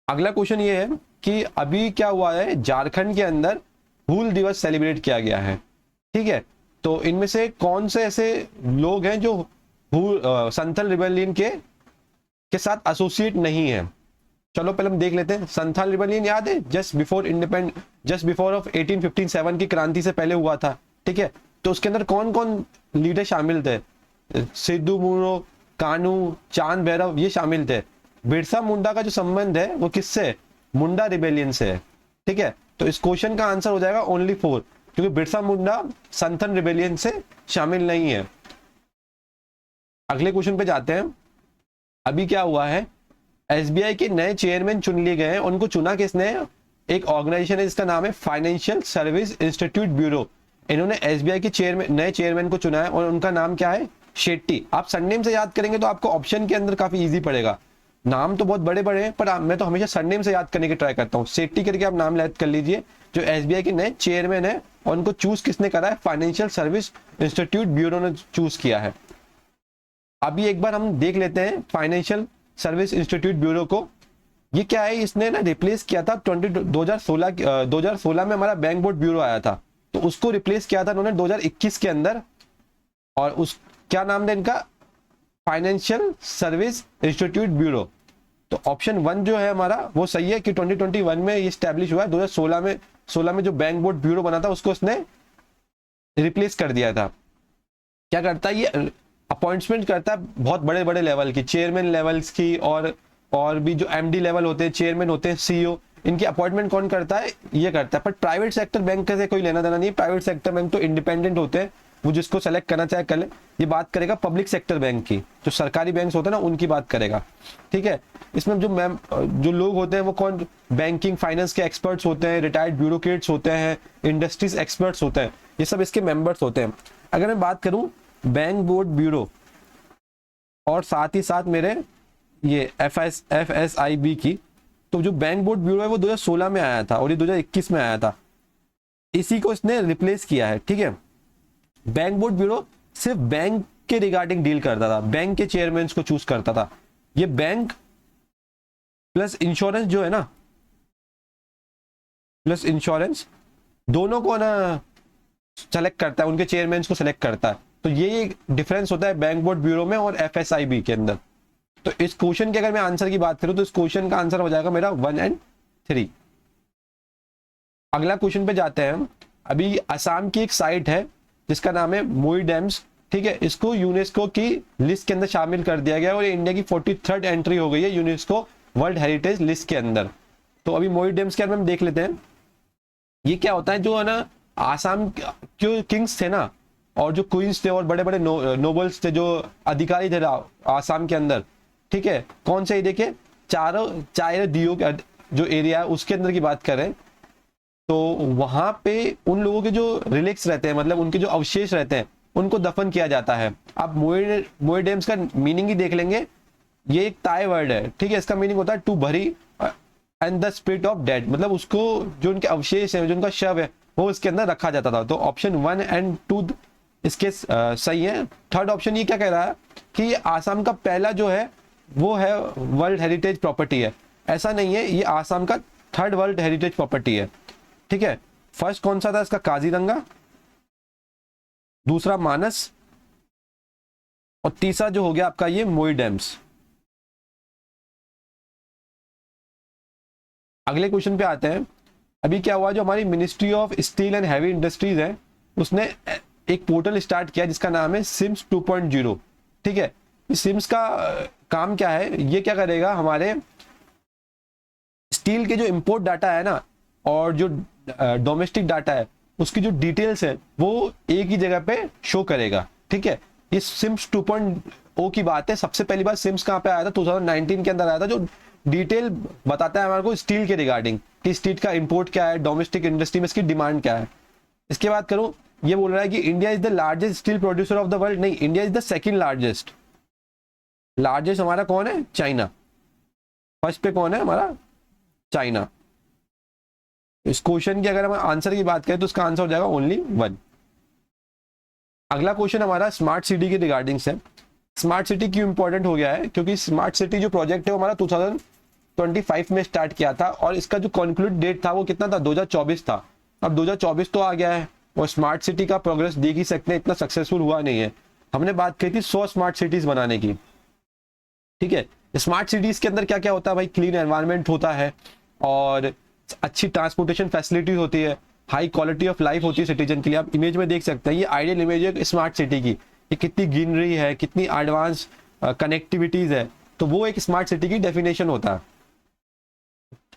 अगला क्वेश्चन ये है कि अभी क्या हुआ है, झारखंड के अंदर हूल दिवस सेलिब्रेट किया गया है, ठीक है। तो इनमें से कौन से ऐसे लोग हैं जो संथाल रिबेलियन के साथ एसोसिएट नहीं है। चलो पहले हम देख लेते हैं। संथाल रिबेलियन याद है, जस्ट बिफोर ऑफ 1857 की क्रांति से पहले हुआ था, ठीक है। तो उसके अंदर कौन कौन लीडर शामिल थे? सिद्धू मूरो, कानू, चांद भैरव, ये शामिल थे। बिरसा मुंडा का जो संबंध है वो किससे? मुंडा रिबेलियन से है, ठीक है। तो इस क्वेश्चन का आंसर हो जाएगा ओनली 4, क्योंकि बिरसा मुंडा संथाल रिबेलियन से शामिल नहीं है। अगले क्वेश्चन पे जाते हैं। अभी क्या हुआ है, एसबीआई के नए चेयरमैन चुन लिए गए हैं। उनको चुना किसने? एक ऑर्गेनाइजेशन है जिसका नाम है फाइनेंशियल सर्विस इंस्टीट्यूट ब्यूरो। इन्होंने एसबीआई के नए चेयरमैन को चुना है और उनका नाम क्या है? शेट्टी। आप सरनेम से याद करेंगे तो आपको ऑप्शन के अंदर काफी इजी पड़ेगा। नाम तो बहुत बड़े बड़े हैं पर मैं तो हमेशा सरनेम से याद करने की ट्राई करता हूँ। शेट्टी करके आप नाम याद कर लीजिए, जो एसबीआई के नए चेयरमैन है। और उनको चूज किसने करा है? फाइनेंशियल सर्विस इंस्टीट्यूट ब्यूरो ने चूज किया है। अभी एक बार हम देख लेते हैं फाइनेंशियल सर्विस इंस्टीट्यूट ब्यूरो को। ये क्या है, इसने ना रिप्लेस किया था 2016 में हमारा बैंक बोर्ड ब्यूरो आया था, तो उसको रिप्लेस किया था उन्होंने 2021 के अंदर। और उस क्या नाम था इनका? Financial service institute bureau. तो ऑप्शन 1 जो है हमारा वो सही है कि 2021 में ये स्टैब्लिश हुआ है। 2016 में जो बैंक बोर्ड ब्यूरो बना था उसको उसने रिप्लेस कर दिया था। क्या करता है ये? अपॉइंटमेंट करता है बहुत बड़े बड़े लेवल की, चेयरमैन लेवल्स की, और भी जो एमडी लेवल होते हैं, चेयरमैन होते हैं, सीईओ, इनकी अपॉइंटमेंट कौन करता है? ये करता है। पर प्राइवेट सेक्टर बैंक से कोई लेना देना नहीं है। प्राइवेट सेक्टर बैंक तो इंडिपेंडेंट होते हैं, वो जिसको सेलेक्ट करना चाहे कर ले। ये बात करेगा पब्लिक सेक्टर बैंक की, जो सरकारी बैंक होते हैं ना उनकी बात करेगा, ठीक है। इसमें जो लोग होते हैं वो कौन? बैंकिंग फाइनेंस के एक्सपर्ट्स होते हैं, रिटायर्ड ब्यूरोक्रेट्स होते हैं, इंडस्ट्रीज एक्सपर्ट्स होते हैं, ये सब इसके मेंबर्स होते हैं। अगर मैं बात करूं बैंक बोर्ड ब्यूरो और साथ ही साथ मेरे ये FSIB की, तो जो बैंक बोर्ड ब्यूरो है वो 2016 में आया था और ये 2021 में आया था। इसी को इसने रिप्लेस किया है, ठीक है। बैंक बोर्ड ब्यूरो सिर्फ बैंक के रिगार्डिंग डील करता था, बैंक के चेयरमैन को चूज करता था। ये बैंक प्लस इंश्योरेंस जो है ना, प्लस इंश्योरेंस दोनों को ना सेलेक्ट करता है, उनके चेयरमैन को सेलेक्ट करता है। तो ये डिफरेंस होता है बैंक बोर्ड ब्यूरो में और FSIB के अंदर। तो इस क्वेश्चन के अगर मैं आंसर की बात करूं तो इस क्वेश्चन का आंसर हो जाएगा मेरा 1 और 3। अगला क्वेश्चन पे जाते हैं हम। अभी असम की एक साइट है जिसका नाम है मोई डैम्स, ठीक है। इसको यूनेस्को की लिस्ट के अंदर शामिल कर दिया गया और ये इंडिया की 43rd एंट्री हो गई है यूनेस्को वर्ल्ड हेरिटेज लिस्ट के अंदर। तो अभी मोई डैम्स के अंदर हम देख लेते हैं ये क्या होता है। जो है ना आसाम के किंग्स थे ना, और जो क्वींस थे और बड़े बड़े नोबल्स थे, जो अधिकारी थे आसाम के अंदर, ठीक है। कौन से एरिया के? चार दियो जो एरिया है उसके अंदर की बात करें तो वहां पे उन लोगों के जो रिलिक्स रहते हैं, मतलब उनके जो अवशेष रहते हैं, उनको दफन किया जाता है। आप मोई डैम्स का मीनिंग ही देख लेंगे। ये एक ताई वर्ड है, ठीक है। इसका मीनिंग होता है टू भरी and the spirit of dead, मतलब उसको जो उनके अवशेष है, जो उनका शव है, वो उसके अंदर रखा जाता था। तो ऑप्शन 1 और 2 इसके सही है। थर्ड ऑप्शन ये क्या कह रहा है कि आसाम का पहला जो है वो है वर्ल्ड हेरिटेज प्रॉपर्टी है। ऐसा नहीं है, ये आसाम का 3rd वर्ल्ड हेरिटेज प्रॉपर्टी है, ठीक है। फर्स्ट कौन सा था इसका? काजीरंगा, दूसरा मानस, और तीसरा जो हो गया आपका ये मोई डैम्स। अगले क्वेश्चन पे आते हैं। अभी क्या हुआ, जो हमारी ministry of steel and heavy industries है उसने एक पोर्टल स्टार्ट किया जिसका नाम है सिम्स 2.0, ठीक है। सिम्स का काम क्या है? ये क्या करेगा, हमारे स्टील के जो इंपोर्ट डाटा है ना और जो डोमेस्टिक डाटा है उसकी जो डिटेल्स है वो एक ही जगह पे शो करेगा, ठीक है। ये सिम्स 2.0 की बात है। सबसे पहली बार सिम्स कहाँ पे आया था? 2019 के अंदर आया था, जो डिटेल बताता है हमारे को स्टील के रिगार्डिंग कि स्टील का इंपोर्ट क्या है, डोमेस्टिक इंडस्ट्री में इसकी डिमांड क्या है। इसके बाद करूं, ये बोल रहा है कि India is the largest steel producer of the world. नहीं, India is the second largest. Largest हमारा कौन है? चाइना। फर्स्ट पे कौन है हमारा, चाइना। इस क्वेश्चन की अगर हम आंसर की बात करें तो उसका आंसर हो जाएगा ओनली 1। अगला क्वेश्चन हमारा स्मार्ट सिटी के रिगार्डिंग से। स्मार्ट सिटी क्यों इंपॉर्टेंट हो गया है, क्योंकि स्मार्ट सिटी जो प्रोजेक्ट है वो हमारा 2025 में स्टार्ट किया था और इसका जो कंक्लूड डेट था वो कितना था, 2024 था। अब 2024 तो आ गया है और स्मार्ट सिटी का प्रोग्रेस देख ही सकते हैं, इतना सक्सेसफुल हुआ नहीं है। हमने बात की थी 100 स्मार्ट सिटीज बनाने की, ठीक है। स्मार्ट सिटीज के अंदर क्या क्या होता है भाई, क्लीन एनवायरनमेंट होता है और अच्छी ट्रांसपोर्टेशन फैसिलिटी होती है, हाई क्वालिटी ऑफ लाइफ होती है सिटीजन के लिए। आप इमेज में देख सकते हैं, ये आइडियल इमेज है स्मार्ट सिटी की, ये कितनी ग्रीनरी है, कितनी एडवांस कनेक्टिविटीज है, तो वो एक स्मार्ट सिटी की डेफिनेशन होता है।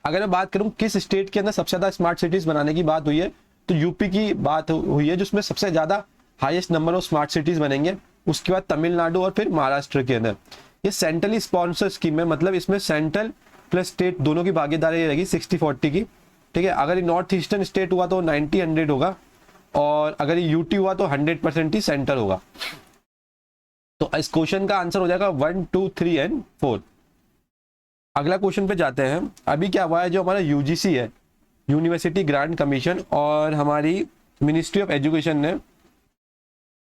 अगर मैं बात करूं किस स्टेट के अंदर सबसे ज्यादा स्मार्ट सिटीज बनाने की बात हुई है, तो यूपी की बात हुई है जिसमें सबसे ज्यादा highest number of smart cities बनेंगे। उसके बाद तमिलनाडु और फिर महाराष्ट्र के अंदर। ये सेंट्रली स्पॉन्सर स्कीम है, मतलब इसमें सेंट्रल प्लस स्टेट दोनों की भागीदारी रहेगी 60-40 की, ठीक है। अगर ये नॉर्थ ईस्टर्न स्टेट हुआ तो 90-100 होगा और अगर ये यूटी हुआ तो 100% ही सेंटर होगा। तो इस क्वेश्चन का आंसर हो जाएगा 1, 2, 3 एंड 4। अगला क्वेश्चन पे जाते हैं। अभी क्या हुआ है, जो हमारा यूजीसी है, यूनिवर्सिटी ग्रांट कमीशन, और हमारी मिनिस्ट्री ऑफ एजुकेशन ने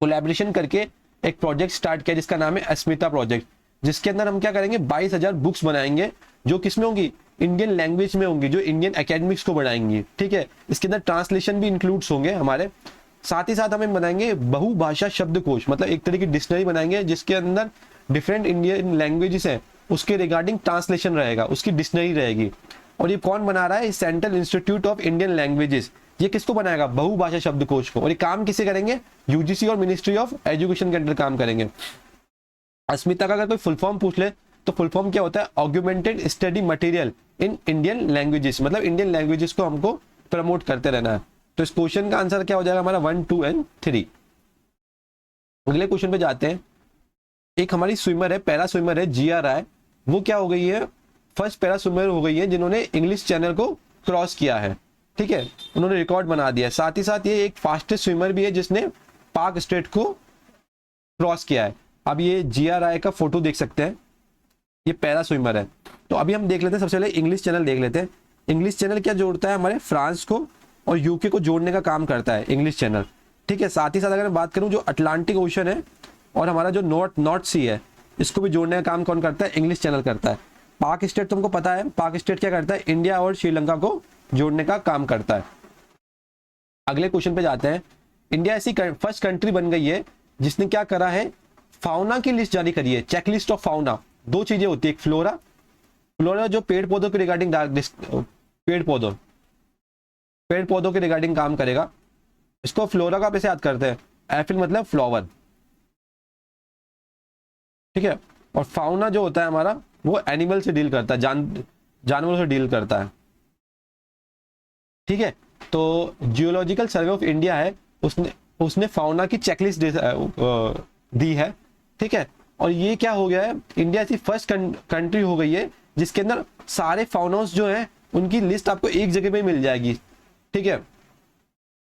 कोलैबोरेशन करके एक प्रोजेक्ट स्टार्ट किया जिसका नाम है अस्मिता प्रोजेक्ट, जिसके अंदर हम क्या करेंगे 22,000 बुक्स बनाएंगे जो किसमें होंगी, इंडियन लैंग्वेज में होंगी, जो इंडियन एकेडमिक्स को बढ़ाएंगी, ठीक है। इसके अंदर ट्रांसलेशन भी इंक्लूड्स होंगे हमारे। साथ ही साथ हमें बनाएंगे बहुभाषा शब्दकोश, मतलब एक तरह की डिक्शनरी बनाएंगे जिसके अंदर डिफरेंट इंडियन लैंग्वेजेस हैं उसके रिगार्डिंग ट्रांसलेशन रहेगा, उसकी डिक्शनरी रहेगी। और ये कौन बना रहा है, central institute of Indian languages. ये किसको बनाएगा, बहुभाषा शब्दकोश को। और ये काम किसे करेंगे, यूजीसी और मिनिस्ट्री ऑफ एजुकेशन के अंडर काम करेंगे। अस्मिता का अगर कोई फुल फॉर्म पूछ ले तो फुल फॉर्म क्या होता है, augmented study material in Indian languages, मतलब इंडियन लैंग्वेजेस को हमको प्रमोट करते रहना है। तो इस क्वेश्चन का आंसर क्या हो जाएगा हमारा 1, 2 एंड 3। अगले क्वेश्चन पे जाते हैं। एक हमारी स्विमर है, पैरा स्विमर है जिया राय, वो क्या हो गई है, फर्स्ट पैरा स्विमर हो गई है जिन्होंने इंग्लिश चैनल को क्रॉस किया है, ठीक है। उन्होंने रिकॉर्ड बना दिया है। साथ ही साथ ये एक फास्टेस्ट स्विमर भी है जिसने पाक स्टेट को क्रॉस किया है। अब ये जिया राय का फोटो देख सकते हैं, ये पैरा स्विमर है। तो अभी हम देख लेते हैं, सबसे पहले इंग्लिश चैनल देख लेते हैं। इंग्लिश चैनल क्या जोड़ता है, हमारे फ्रांस को और यूके को जोड़ने का काम करता है इंग्लिश चैनल, ठीक है। साथ ही साथ अगर मैं बात करूं जो अटलांटिक ओशन है और हमारा जो नॉर्थ सी है, इसको भी जोड़ने का काम कौन करता है, इंग्लिश चैनल करता है। पाक स्टेट तुमको पता है, पाक स्टेट क्या करता है, इंडिया और श्रीलंका को जोड़ने का काम करता है। अगले क्वेश्चन पे जाते हैं। इंडिया ऐसी फर्स्ट कंट्री बन गई है जिसने क्या करा है, फाउना की लिस्ट जारी करी है, चेकलिस्ट ऑफ फाउना। दो चीजें होती है, एक फ्लोरा, फ्लोरा जो पेड़ पौधों के रिगार्डिंग पेड़ पौधों के रिगार्डिंग काम करेगा, इसको फ्लोरा का पैसे याद करते हैं, एफिल मतलब फ्लावर, ठीक है। और फाउना जो होता है हमारा वो एनिमल से डील करता है, जानवरों से डील करता है, ठीक है। तो जियोलॉजिकल सर्वे ऑफ इंडिया है, उसने फाउना की चेकलिस्ट दी है, ठीक है। और ये क्या हो गया है, इंडिया ऐसी फर्स्ट कंट्री हो गई है जिसके अंदर सारे फाउनास जो हैं उनकी लिस्ट आपको एक जगह पे मिल जाएगी, ठीक है।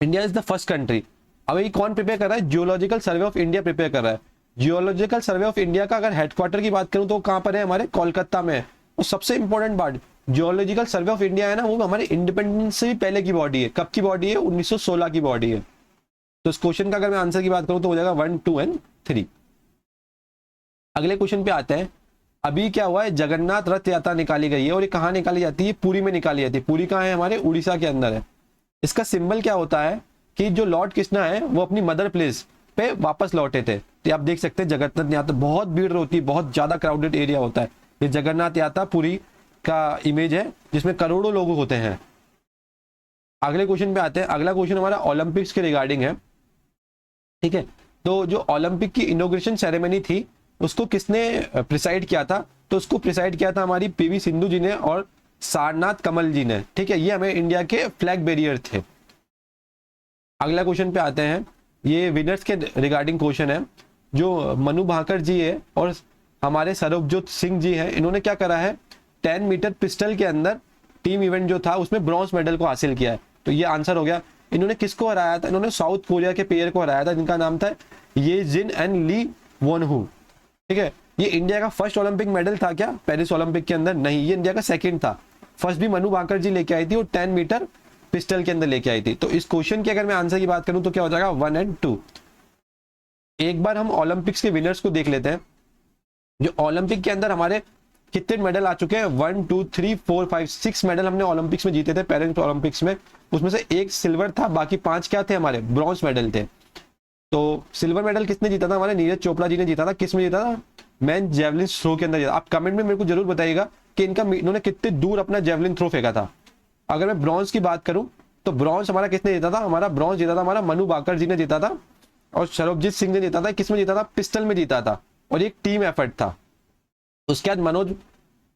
India is the first country. अब ये कौन प्रिपेयर कर रहा है, geological survey of India prepare कर रहा है। जियोलॉजिकल सर्वे ऑफ इंडिया का अगर हेडक्वार्टर की बात करूं तो कहां पर है, हमारे कोलकाता में है। और सबसे इंपॉर्टेंट बात, जियोलॉजिकल सर्वे ऑफ इंडिया है ना, वो हमारे इंडिपेंडेंस से भी पहले की बॉडी है। कब की बॉडी है, 1916 की बॉडी है। तो इस क्वेश्चन का अगर मैं आंसर की बात करूं तो हो जाएगा 1, 2 एंड 3। अगले क्वेश्चन पे आते हैं। अभी क्या हुआ है, जगन्नाथ रथ यात्रा निकाली गई है और ये कहाँ निकाली जाती है, पुरी में निकाली जाती है। पुरी कहाँ है, हमारे उड़ीसा के अंदर है। इसका सिंबल क्या होता है कि जो लॉर्ड कृष्णा है वो अपनी मदर प्लेस पे वापस लौटे थे। तो आप देख सकते हैं जगन्नाथ यात्रा बहुत भीड़ होती है, बहुत ज्यादा क्राउडेड एरिया होता है। ये जगन्नाथ यात्रा पुरी का इमेज है जिसमें करोड़ों लोग होते हैं। अगले क्वेश्चन पे आते हैं। अगला क्वेश्चन हमारा ओलंपिक्स के रिगार्डिंग है, ठीक है। तो जो ओलंपिक की इनॉग्रेशन सेरेमनी थी उसको किसने प्रिसाइड किया था, तो उसको प्रिसाइड किया था हमारी पीवी सिंधु जी ने और सारनाथ कमल जी ने, ठीक है। ये हमें इंडिया के फ्लैग बैरियर थे। अगला क्वेश्चन पे आते हैं। ये विनर्स के रिगार्डिंग क्वेश्चन है। जो मनु भाकर जी है और हमारे सरबजोत सिंह जी हैं, इन्होंने क्या करा है, 10 मीटर पिस्टल के अंदर टीम इवेंट जो था उसमें ब्रॉन्ज मेडल को हासिल किया है। तो ये आंसर हो गया। इन्होंने किसको हराया था, इन्होंने साउथ कोरिया के प्लेयर को हराया था जिनका नाम था ये जिन एंड ली वोनहू, ठीक है। ये इंडिया का फर्स्ट ओलंपिक मेडल था क्या पेरिस ओलंपिक के अंदर? नहीं, ये इंडिया का सेकंड था। फर्स्ट भी मनु भाकर जी लेके आई थी और 10 मीटर पिस्टल के अंदर लेके आई थी। तो इस क्वेश्चन की अगर मैं आंसर की बात करूं तो क्या हो जाएगा 1 और 2। एक बार हम ओलंपिक्स के विनर्स को देख लेते हैं, जो ओलंपिक के अंदर हमारे कितने मेडल आ चुके हैं। 1 2 3 4 5 6 मेडल हमने ओलंपिक्स में जीते थे, पेरिस ओलंपिक्स में। उसमें से एक सिल्वर था, बाकी 5 क्या थे हमारे ब्रॉन्ज मेडल थे। तो सिल्वर मेडल किसने जीता था? हमारे नीरज चोपड़ा जी ने जीता था। किस में जीता था? मैन जेवलिन थ्रो के अंदर जीता। आप कमेंट में मेरे को जरूर बताइएगा कि इन्होंने कितने दूर अपना जेवलिन थ्रो फेंका था। अगर मैं ब्रॉन्ज की बात करूं तो ब्रॉन्ज हमारा किसने जीता था? हमारा ब्रॉन्ज जीता था हमारा मनु भाकर जी ने जीता था, और सरबजीत सिंह ने जीता था। किसमें जीता था? पिस्टल में जीता था, और एक टीम एफर्ट था। उसके बाद मनोज,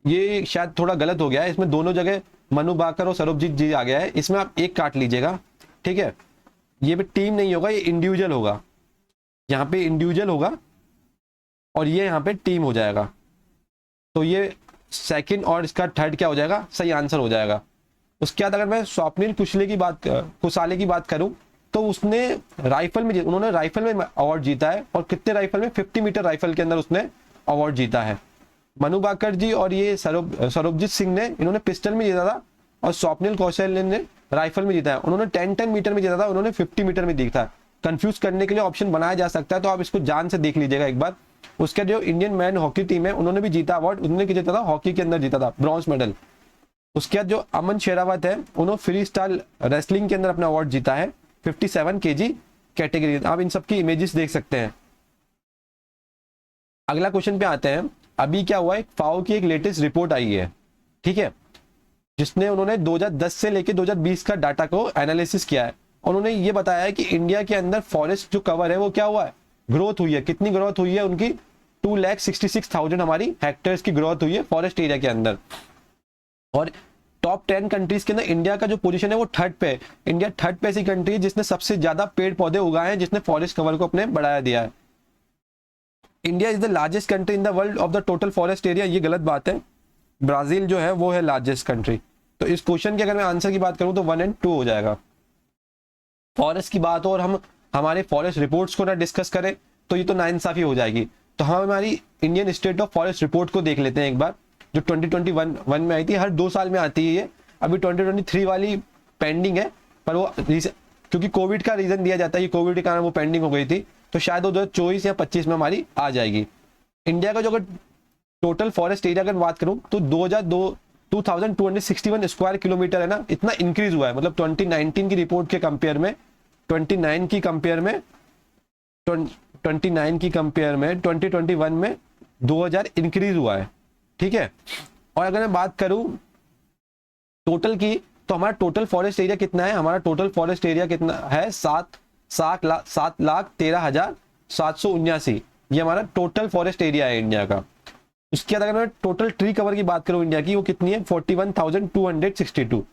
ये शायद थोड़ा गलत हो गया है, इसमें दोनों जगह मनु भाकर और सरबजीत जी आ गया है, इसमें आप एक काट लीजिएगा, ठीक है। ये भी टीम नहीं होगा, ये इंडिविजुअल होगा। यहाँ पे इंडिविजुअल होगा और ये यहाँ पे टीम हो जाएगा। तो ये सेकंड और इसका थर्ड क्या हो जाएगा? सही आंसर हो जाएगा। उसके बाद अगर मैं स्वप्निल कुशाले की बात करूं तो उसने राइफल में उन्होंने राइफल में अवार्ड जीता है, और कितने राइफल में? 50 मीटर राइफल के अंदर उसने अवार्ड जीता है। मनु भाकर जी और ये सरबजीत सिंह ने, इन्होंने पिस्टल में जीता था, और स्वप्निल कौशल ने राइफल में जीता है। उन्होंने 10 मीटर में जीता था, उन्होंने 50 मीटर में जीता है। कंफ्यूज करने के लिए ऑप्शन बनाया जा सकता है, तो आप इसको जान से देख लीजिएगा एक बार। उसके जो इंडियन मैन हॉकी टीम है उन्होंने भी जीता अवार्ड, उन्होंने जीता था हॉकी के अंदर जीता था ब्रॉन्ज मेडल। उसके बाद जो अमन शेरावत है उन्होंने फ्री स्टाइल रेसलिंग के अंदर अपना अवार्ड जीता है 57 kg कैटेगरी। आप इन सबकी इमेजेस देख सकते हैं। अगला क्वेश्चन पे आते हैं। अभी क्या हुआ है, फाओ की एक लेटेस्ट रिपोर्ट आई है, ठीक है, जिसने उन्होंने 2010 से लेकर 2020 का डाटा को एनालिसिस किया है। उन्होंने ये बताया है कि इंडिया के अंदर फॉरेस्ट जो कवर है वो क्या हुआ है, ग्रोथ हुई है। कितनी ग्रोथ हुई है उनकी? 2,66,000 हमारी हेक्टेयर्स की ग्रोथ हुई है फॉरेस्ट एरिया के अंदर। और टॉप 10 कंट्रीज के अंदर इंडिया का जो पोजीशन है वो थर्ड पे है। इंडिया थर्ड पे ऐसी कंट्री है जिसने सबसे ज्यादा पेड़ पौधे उगाए हैं, जिसने फॉरेस्ट कवर को अपने बढ़ाया दिया है। India is the largest country in the world of the total forest area, ये गलत बात है। ब्राजील जो है वो है लार्जेस्ट कंट्री। तो इस क्वेश्चन की अगर मैं आंसर की बात करूं तो 1 और 2 हो जाएगा। फॉरेस्ट की बात हो और हम हमारे फॉरेस्ट रिपोर्ट्स को ना डिस्कस करें तो ये तो नाइंसाफी हो जाएगी। तो हम हमारी Indian state of forest report को देख लेते हैं एक बार, जो 2021 में आई थी। हर 2 साल में आती है ये। अभी 2023 वाली पेंडिंग है, पर वो क्योंकि कोविड का रीजन दिया जाता है, कोविड के कारण वो पेंडिंग हो गई थी, तो शायद वो 2024 या 25 में हमारी आ जाएगी। इंडिया का जो अगर टोटल फॉरेस्ट एरिया अगर बात करूं तो 2261 स्क्वायर किलोमीटर है ना, इतना इंक्रीज हुआ है। मतलब 2019 की रिपोर्ट के कंपेयर में 2021 में 2000 इंक्रीज हुआ है, ठीक है। और अगर मैं बात करूं टोटल की, तो हमारा टोटल फॉरेस्ट एरिया कितना है? हमारा टोटल फॉरेस्ट एरिया कितना है? 7,लाख13,779। ये हमारा टोटल फॉरेस्ट एरिया है इंडिया का। उसके बाद अगर मैं टोटल ट्री कवर की बात करूं इंडिया की, वो कितनी है? 41,262।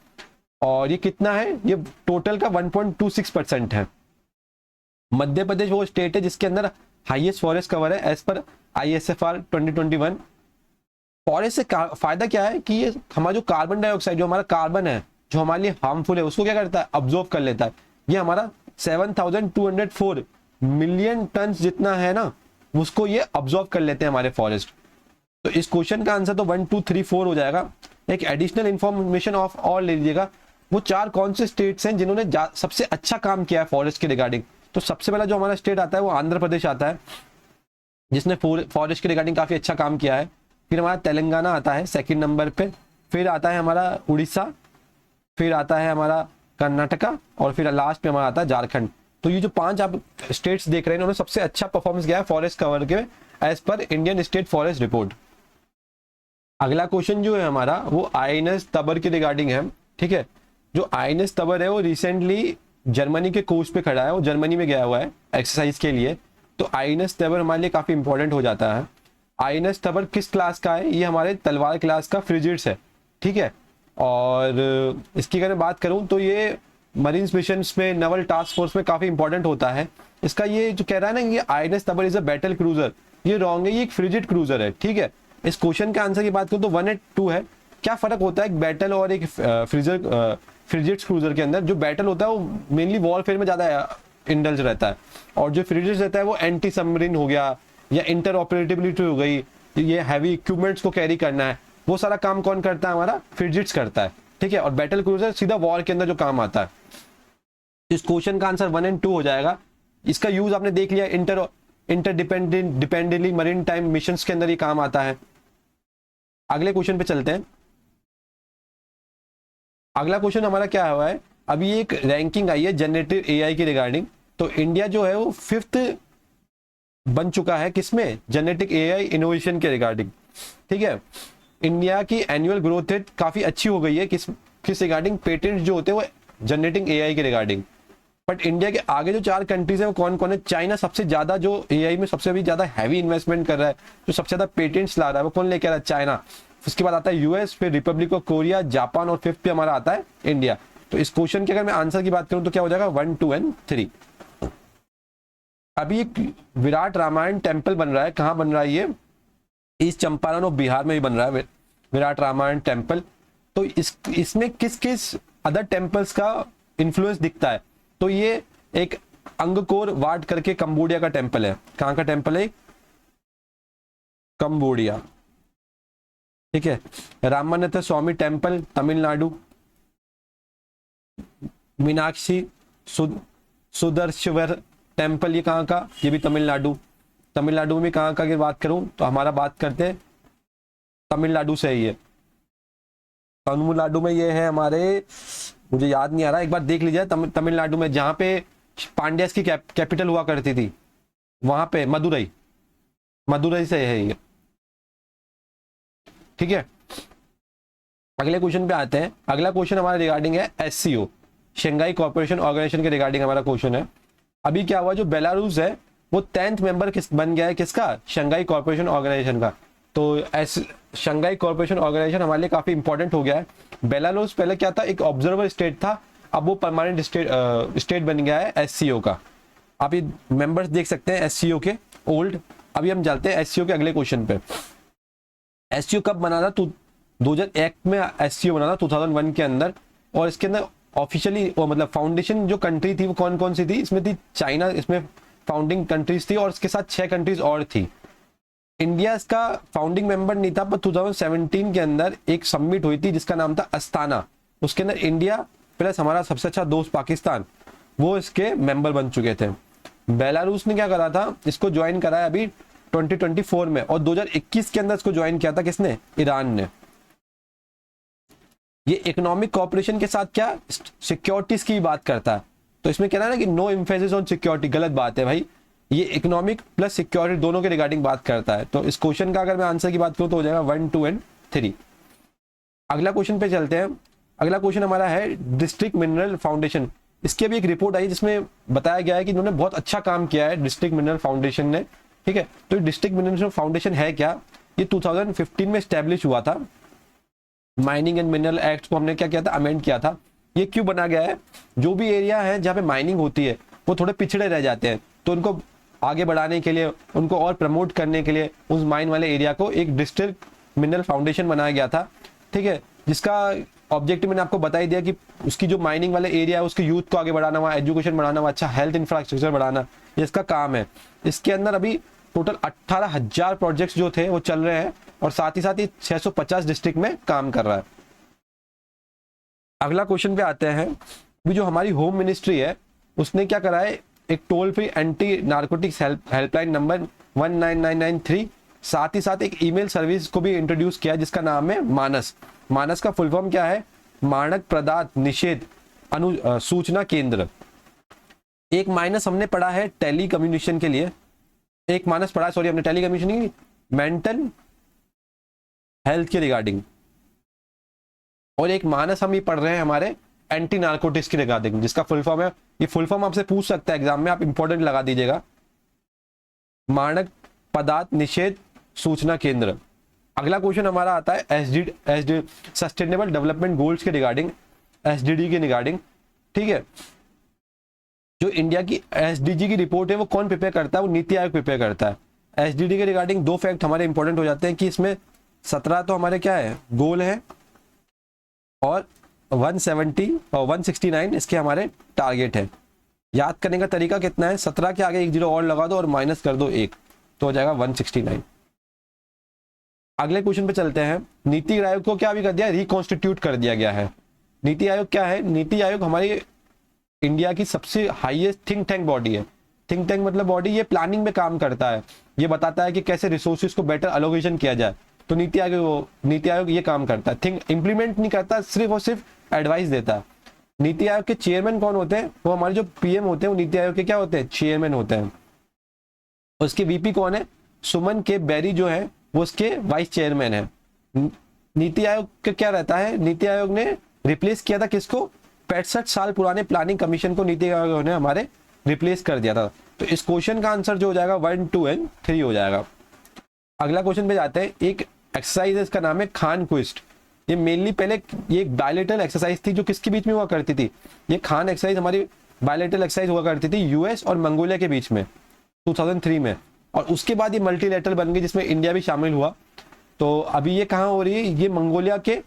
और ये कितना है? ये टोटल का 1.26% है। मध्य प्रदेश वो स्टेट है जिसके अंदर हाईएस्ट फॉरेस्ट कवर है एज पर ISFR 2021। फॉरेस्ट से फायदा क्या है कि ये हमारा जो कार्बन डाइऑक्साइड, जो हमारा कार्बन है जो हमारे लिए हार्मफुल है, उसको क्या करता है? अब्जॉर्व कर लेता है। ये हमारा 7,204 मिलियन टन जितना है ना, उसको ये अब्जॉर्व कर लेते हैं हमारे फॉरेस्ट। तो इस क्वेश्चन का आंसर तो 1 2 3 4 हो जाएगा। एक एडिशनल इंफॉर्मेशन ऑफ और ले लीजिएगा, वो 4 कौन से स्टेट्स हैं जिन्होंने सबसे अच्छा काम किया है फॉरेस्ट के रिगार्डिंग। तो सबसे पहला जो हमारा स्टेट आता है वो आंध्र प्रदेश आता है, जिसने फॉरेस्ट के रिगार्डिंग काफी अच्छा काम किया है। फिर हमारा तेलंगाना आता है सेकंड नंबर पे, फिर आता है हमारा उड़ीसा, फिर आता है हमारा कर्नाटका, और फिर लास्ट में हमारा आता है झारखंड। तो ये जो 5 आप स्टेट्स देख रहे हैं, उन्होंने सबसे अच्छा परफॉर्मेंस किया है फॉरेस्ट कवर के एज पर इंडियन स्टेट फॉरेस्ट रिपोर्ट। अगला क्वेश्चन जो है हमारा वो INS तबर के रिगार्डिंग है, ठीक है। जो INS तबर है वो रिसेंटली जर्मनी के कोस्ट पे खड़ा है, वो जर्मनी में गया हुआ है एक्सरसाइज के लिए। तो INS तबर हमारे लिए काफी इंपॉर्टेंट हो जाता है। INS तबर किस क्लास का है? ये हमारे तलवार क्लास का फ्रिजिट्स है, ठीक है। और इसकी अगर मैं बात करूं तो ये मरीन मिशंस में, नवल टास्क फोर्स में काफी इंपॉर्टेंट होता है। इसका ये जो कह रहा है ना कि INS Tabar is a battle cruiser, ये रॉन्ग है, ये एक फ्रिजिट क्रूजर है, ठीक है। इस क्वेश्चन के आंसर की बात करूं तो 1 और 2 है। क्या फर्क होता है एक बैटल और एक फ्रिजिट्स क्रूजर के अंदर? जो बैटल होता है वो मेनली वॉरफेयर में ज्यादा इंडल्ज रहता है, और जो फ्रिजिट्स रहता है वो एंटी सबमरीन हो गया या इंटर ऑपरेटिबिलिटी हो गई, ये हैवी इक्विपमेंट्स को कैरी करना है, वो सारा काम कौन करता है? हमारा फ्रिगेट्स करता है, ठीक है। और बैटल क्रूजर सीधा वॉर के अंदर जो काम आता है। इस क्वेश्चन का आंसर 1 और 2 हो जाएगा। इसका यूज आपने देख लिया, इंटरडिपेंडेंटली मरीन टाइम मिशंस के अंदर ये काम आता है। अगले क्वेश्चन पे चलते हैं। अगला क्वेश्चन हमारा क्या हुआ है, अभी एक रैंकिंग आई है जनरेटिव एआई के रिगार्डिंग। तो इंडिया जो है वो 5th बन चुका है किसमें? जेनेटिक एआई इनोवेशन के रिगार्डिंग, ठीक है। इंडिया की एनुअल ग्रोथ रेट काफी अच्छी हो गई है किस रिगार्डिंग? पेटेंट जो होते हैं वो जनरेटिंग एआई के रिगार्डिंग। बट इंडिया के आगे जो 4 कंट्रीज है वो कौन कौन है? चाइना सबसे ज्यादा जो एआई में सबसे ज्यादा हैवी इन्वेस्टमेंट कर रहा है, जो सबसे ज्यादा पेटेंट्स ला रहा है, वो कौन लेके आ रहा है? चाइना। उसके बाद आता है यूएस, फिर रिपब्लिक ऑफ कोरिया, जापान, और 5th पे हमारा आता है इंडिया। तो इस क्वेश्चन के अगर मैं आंसर की बात करूं तो क्या हो जाएगा? 1, 2 और 3। अभी एक विराट रामायण टेम्पल बन रहा है, कहाँ बन रहा है ये? ईस्ट चंपारण और बिहार में भी बन रहा है विराट रामायण टेम्पल। तो इसमें किस किस अदर टेम्पल्स का इन्फ्लुएंस दिखता है? तो ये एक अंगकोर वाट करके कंबोडिया का टेम्पल है। कहाँ का टेम्पल है? कंबोडिया, ठीक है। रामानंद स्वामी टेम्पल तमिलनाडु। मीनाक्षी सुदर्शवर टेम्पल ये कहाँ का? ये भी तमिलनाडु। तमिलनाडु में कहाँ का की बात करूं तो हमारा बात करते हैं तमिलनाडु से ही है। तमिलनाडु में ये है हमारे, मुझे याद नहीं आ रहा, एक बार देख लीजिए। तमिलनाडु में जहां पे पांड्यास की कैपिटल हुआ करती थी, वहां पे मदुरई से है ये, ठीक है। अगले क्वेश्चन पे आते हैं। अगला क्वेश्चन हमारा रिगार्डिंग है एससीओ, शंघाई कोऑपरेशन ऑर्गेनाइजेशन के रिगार्डिंग हमारा क्वेश्चन है। अभी क्या हुआ, जो बेलारूस है वो 10th मेंबर बन गया है किसका? शंघाई कोऑपरेशन ऑर्गेनाइजेशन का। तो शंघाई कोऑपरेशन ऑर्गेनाइजेशन हमारे लिए काफी इंपॉर्टेंट हो गया है। बेलारूस पहले क्या था? एक ऑब्जर्वर स्टेट था, अब वो परमानेंट स्टेट बन गया है एससीओ का। आप ये मेंबर्स देख सकते हैं एससीओ के ओल्ड। अभी हम चलते हैं एससीओ के अगले क्वेश्चन पे। एससीओ कब बना था? 2001 में एससीओ बना था, 2001 के अंदर। और इसके अंदर ऑफिशियली मतलब फाउंडेशन जो कंट्री थी वो कौन कौन सी थी? इसमें थी चाइना, इसमें फाउंडिंग कंट्रीज थी, और इसके साथ 6 कंट्रीज और थी। इंडिया इसका फाउंडिंग मेंबर नहीं था, पर 2017 के अंदर एक समिट हुई थी जिसका नाम था अस्ताना। उसके अंदर इंडिया प्लस हमारा सबसे अच्छा दोस्त पाकिस्तान, वो इसके मेंबर बन चुके थे। बेलारूस ने क्या करा था? इसको ज्वाइन करा है अभी 2024 में, और 2021 के अंदर इसको ज्वाइन किया था किसने? ईरान ने। ये इकोनॉमिक कोऑपरेशन के साथ क्या सिक्योरिटीज की बात करता है। तो इसमें कहना है ना कि नो एम्फेसिस ऑन सिक्योरिटी, गलत बात है भाई। ये इकोनॉमिक प्लस सिक्योरिटी दोनों के रिगार्डिंग बात करता है। तो इस क्वेश्चन का अगर मैं आंसर की बात करूं तो हो जाएगा 1, 2 और 3। अगला क्वेश्चन पे चलते हैं। अगला क्वेश्चन हमारा है डिस्ट्रिक्ट मिनरल फाउंडेशन। इसकी अभी एक रिपोर्ट आई जिसमें बताया गया है कि इन्होंने बहुत अच्छा काम किया है डिस्ट्रिक्ट मिनरल फाउंडेशन ने, ठीक है। तो डिस्ट्रिक्ट मिनरल फाउंडेशन है क्या? ये 2015 में स्टैब्लिश हुआ था। माइनिंग एंड मिनरल एक्ट को हमने क्या किया था? अमेंड किया था। ये क्यों बना गया है? जो भी एरिया है जहाँ पे माइनिंग होती है वो थोड़े पिछड़े रह जाते हैं, तो उनको आगे बढ़ाने के लिए, उनको और प्रमोट करने के लिए उस माइन वाले एरिया को एक डिस्ट्रिक्ट मिनरल फाउंडेशन बनाया गया था, ठीक है। जिसका ऑब्जेक्टिव मैंने आपको बता ही दिया कि उसकी जो माइनिंग वाले एरिया है उसके यूथ को आगे बढ़ाना, वहाँ एजुकेशन बढ़ाना, वहाँ अच्छा हेल्थ इंफ्रास्ट्रक्चर बढ़ाना, ये इसका काम है। इसके अंदर अभी टोटल 18,000 प्रोजेक्ट्स जो थे वो चल रहे हैं, और साथ ही 650 डिस्ट्रिक्ट में काम कर रहा है। अगला क्वेश्चन पे आते हैं। अभी जो हमारी होम मिनिस्ट्री है उसने क्या करा है? एक toll free anti narcotics helpline number 19993, साथ ही एक ईमेल सर्विस को भी इंट्रोड्यूस किया जिसका नाम है मानस। मानस का फुल फॉर्म क्या है? मानक पदार्थ निषेध सूचना केंद्र। एक माइनस हमने पढ़ा है टेली कम्युनिकेशन के लिए, एक माइनस पढ़ा है, सॉरी हमने टेली कम्युनिकेशन की, मेंटल हेल्थ के रिगार्डिंग, और एक मानस हम ये पढ़ रहे हैं हमारे एंटी नार्कोटिक्स के रिगार्डिंग, जिसका फुल फॉर्म है, ये फुल फॉर्म आपसे पूछ सकता है एग्जाम में, आप इंपॉर्टेंट लगा दीजिएगा, मानक पदार्थ निषेध सूचना केंद्र। अगला क्वेश्चन हमारा आता है एसडी सस्टेनेबल डेवलपमेंट गोल्स के रिगार्डिंग, एसडीडी के रिगार्डिंग, ठीक है। जो इंडिया की एसडीजी की रिपोर्ट है वो कौन प्रिपेयर करता है? वो नीति आयोग प्रिपेयर करता है। एसडीडी के रिगार्डिंग 2 फैक्ट हमारे इंपॉर्टेंट हो जाते हैं कि इसमें 17 तो हमारे क्या है गोल है, और 170 और 169 इसके हमारे टारगेट है। याद करने का तरीका कितना है? 17 के आगे 1 0 और लगा दो और माइनस कर दो 1, तो हो जाएगा 169। अगले क्वेश्चन पे चलते हैं। नीति आयोग को क्या भी कर दिया, रिकॉन्स्टिट्यूट कर दिया गया है। नीति आयोग क्या है? नीति आयोग हमारी इंडिया की सबसे हाईएस्ट थिंक टैंक बॉडी है। थिंक टैंक मतलब बॉडी, ये प्लानिंग में काम करता है, ये बताता है कि कैसे रिसोर्सेज को बेटर अलोकेशन किया जाए। तो नीति आयोग ये काम करता है, थिंक इम्प्लीमेंट नहीं करता, सिर्फ और सिर्फ एडवाइस देता है। नीति आयोग के चेयरमैन कौन होते हैं? वो हमारे जो पीएम होते हैं वो नीति आयोग के क्या होते हैं? चेयरमैन होते हैं। उसके वीपी कौन है? सुमन के बेरी जो है वो उसके वाइस चेयरमैन है। नीति आयोग का क्या रहता है? नीति आयोग ने रिप्लेस किया था किसको? 65 साल पुराने प्लानिंग कमीशन को नीति आयोग ने हमारे रिप्लेस कर दिया था। तो इस क्वेश्चन का आंसर जो हो जाएगा 1, 2 एंड 3 हो जाएगा। अगला क्वेश्चन पे जाते हैं। एक एक्सरसाइज है, इसका नाम है खान क्विस्ट। ये मेनली पहले ये एक बायलेटरल एक्सरसाइज थी जो किसके बीच में हुआ करती थी? ये खान एक्सरसाइज हमारी बायलेटरल एक्सरसाइज हुआ करती थी यूएस और मंगोलिया के बीच में 2003 में, और उसके बाद ये मल्टीलेटरल बन गई जिसमें इंडिया भी शामिल हुआ। तो अभी ये कहाँ हो रही है? ये मंगोलिया के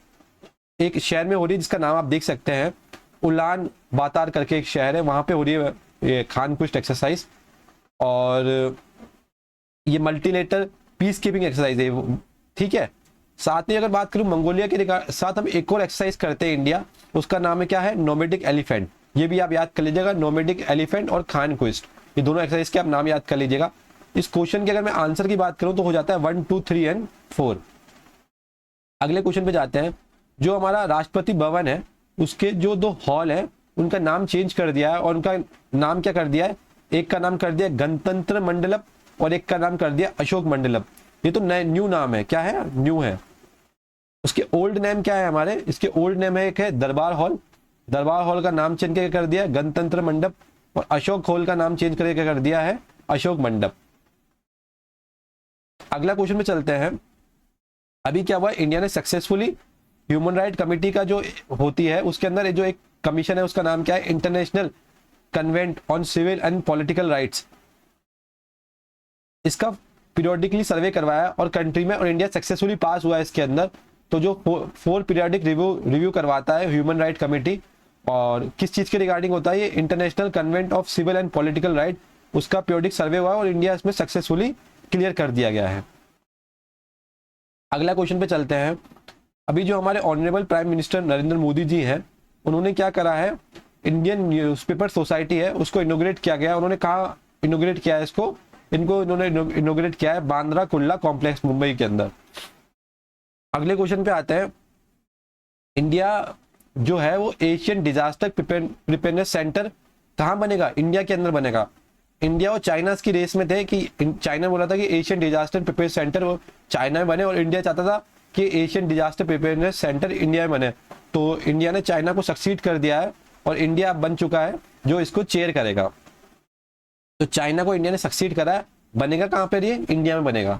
एक शहर में हो रही है जिसका नाम आप देख सकते हैं, उलान बातार करके एक शहर है, वहां पे हो रही है ये खान क्विस्ट एक्सरसाइज। और ये मल्टीलेटरल पीस कीपिंग एक्सरसाइज है, ठीक है। साथ में अगर बात करूं मंगोलिया के साथ हम एक और एक्सरसाइज करते हैं इंडिया, उसका नाम है क्या है? Nomadic elephant. ये भी आप याद कर लीजिएगा, नोमैडिक एलिफेंट और खान क्विस्ट, ये दोनों एक्सरसाइज के आप नाम याद कर लीजिएगा। इस क्वेश्चन के अगर मैं आंसर की बात करूं तो हो जाता है 1, 2, 3 एंड 4। अगले क्वेश्चन पे जाते हैं। जो हमारा राष्ट्रपति भवन है उसके जो 2 हॉल है उनका नाम चेंज कर दिया है, और उनका नाम क्या कर दिया है? एक का नाम कर दिया गणतंत्र मंडलम और एक का नाम कर दिया अशोक मंडलम। ये तो नए न्यू नाम है, क्या है? न्यू है। उसके ओल्ड नेम क्या है हमारे? इसके ओल्ड नेम है, एक है दरबार हॉल। दरबार हॉल का नाम चेंज करके कर दिया गणतंत्र मंडप, और अशोक हॉल का नाम चेंज करके कर दिया है अशोक मंडप। अगला क्वेश्चन में चलते हैं। अभी क्या हुआ? इंडिया ने सक्सेसफुली ह्यूमन राइट कमेटी का जो होती है उसके अंदर जो एक कमीशन है उसका नाम क्या है? International convent on civil and political rights. इसका पीरियोडिकली सर्वे करवाया और कंट्री में, और इंडिया सक्सेसफुली पास हुआ है इसके अंदर। तो जो 4 पीरियोडिक रिव्यू करवाता है ह्यूमन राइट कमेटी, और किस चीज के रिगार्डिंग होता है? ये international convent of civil and political right, उसका पीरियोडिक सर्वे हुआ और इंडिया इसमें सक्सेसफुली क्लियर कर दिया गया है। अगला क्वेश्चन पे चलते हैं। अभी जो हमारे honourable prime minister Narendra Modi ji हैं, उन्होंने क्या करा है? इंडियन न्यूज़पेपर सोसाइटी है उसको इनोग्रेट किया गया। उन्होंने कहा इनोग्रेट किया है इसको? इन्होंने इनोग्रेट किया है बांद्रा कुर्ला कॉम्प्लेक्स मुंबई के अंदर। अगले क्वेश्चन पे आते हैं। इंडिया जो है वो एशियन डिजास्टर प्रिपेयरनेस सेंटर कहाँ बनेगा? इंडिया के अंदर बनेगा। इंडिया और चाइना की रेस में थे कि चाइना बोला था कि एशियन डिजास्टर प्रिपेयर सेंटर वो चाइना में बने, और इंडिया चाहता था कि Asian disaster preparedness centre India में बने। तो इंडिया ने चाइना को सक्सीड कर दिया है और इंडिया बन चुका है जो इसको चेयर करेगा। तो चाइना को इंडिया ने सक्सीड करा है, बनेगा कहाँ पे? ये इंडिया में बनेगा।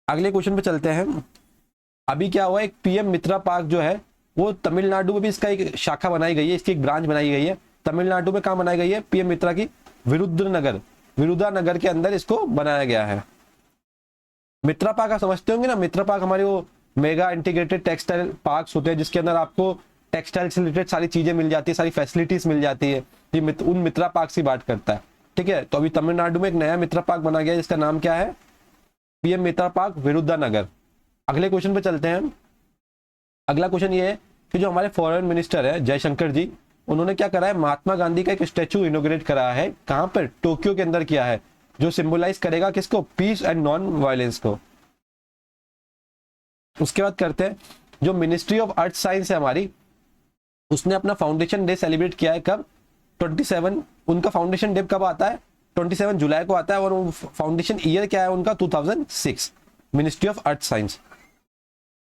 अगले क्वेश्चन पे चलते हैं। अभी क्या हुआ? एक पीएम मित्रा पार्क जो है वो तमिलनाडु में भी इसका एक शाखा बनाई गई है, इसकी एक ब्रांच बनाई गई है। तमिलनाडु में कहाँ बनाई गई है? पीएम मित्रा की विरुद्धानगर के अंदर इसको बनाया गया है। मित्रा पार्क आप समझते होंगे ना, मित्रा पार्क हमारे वो मेगा इंटीग्रेटेड टेक्सटाइल पार्क्स होते हैं जिसके अंदर आपको टेक्सटाइल से रिलेटेड सारी चीजें मिल जाती है, सारी फैसिलिटीज मिल जाती है। ये उन मित्रा पार्क की बात करता है, ठीक है। तो अभी तमिलनाडु में एक नया मित्रा पार्क बना गया जिसका नाम क्या है? पीएम मित्रा पार्क विरुद्धानगर। अगले क्वेश्चन पे चलते हैं। अगला क्वेश्चन ये है कि जो हमारे फॉरेन मिनिस्टर है जयशंकर जी, उन्होंने क्या करा है? महात्मा गांधी का एक स्टैचू इनोग्रेट करा है। कहां पर? टोक्यो के अंदर किया है, जो सिंबलाइज करेगा किसको? पीस एंड नॉन वायलेंस को। उसके बाद करते हैं, जो मिनिस्ट्री ऑफ अर्थ साइंस है हमारी, उसने अपना फाउंडेशन डे सेलिब्रेट किया है कब? 27। उनका फाउंडेशन डे कब आता है? 27 जुलाई को आता है, और फाउंडेशन ईयर क्या है उनका? 2006, मिनिस्ट्री ऑफ अर्थ साइंस।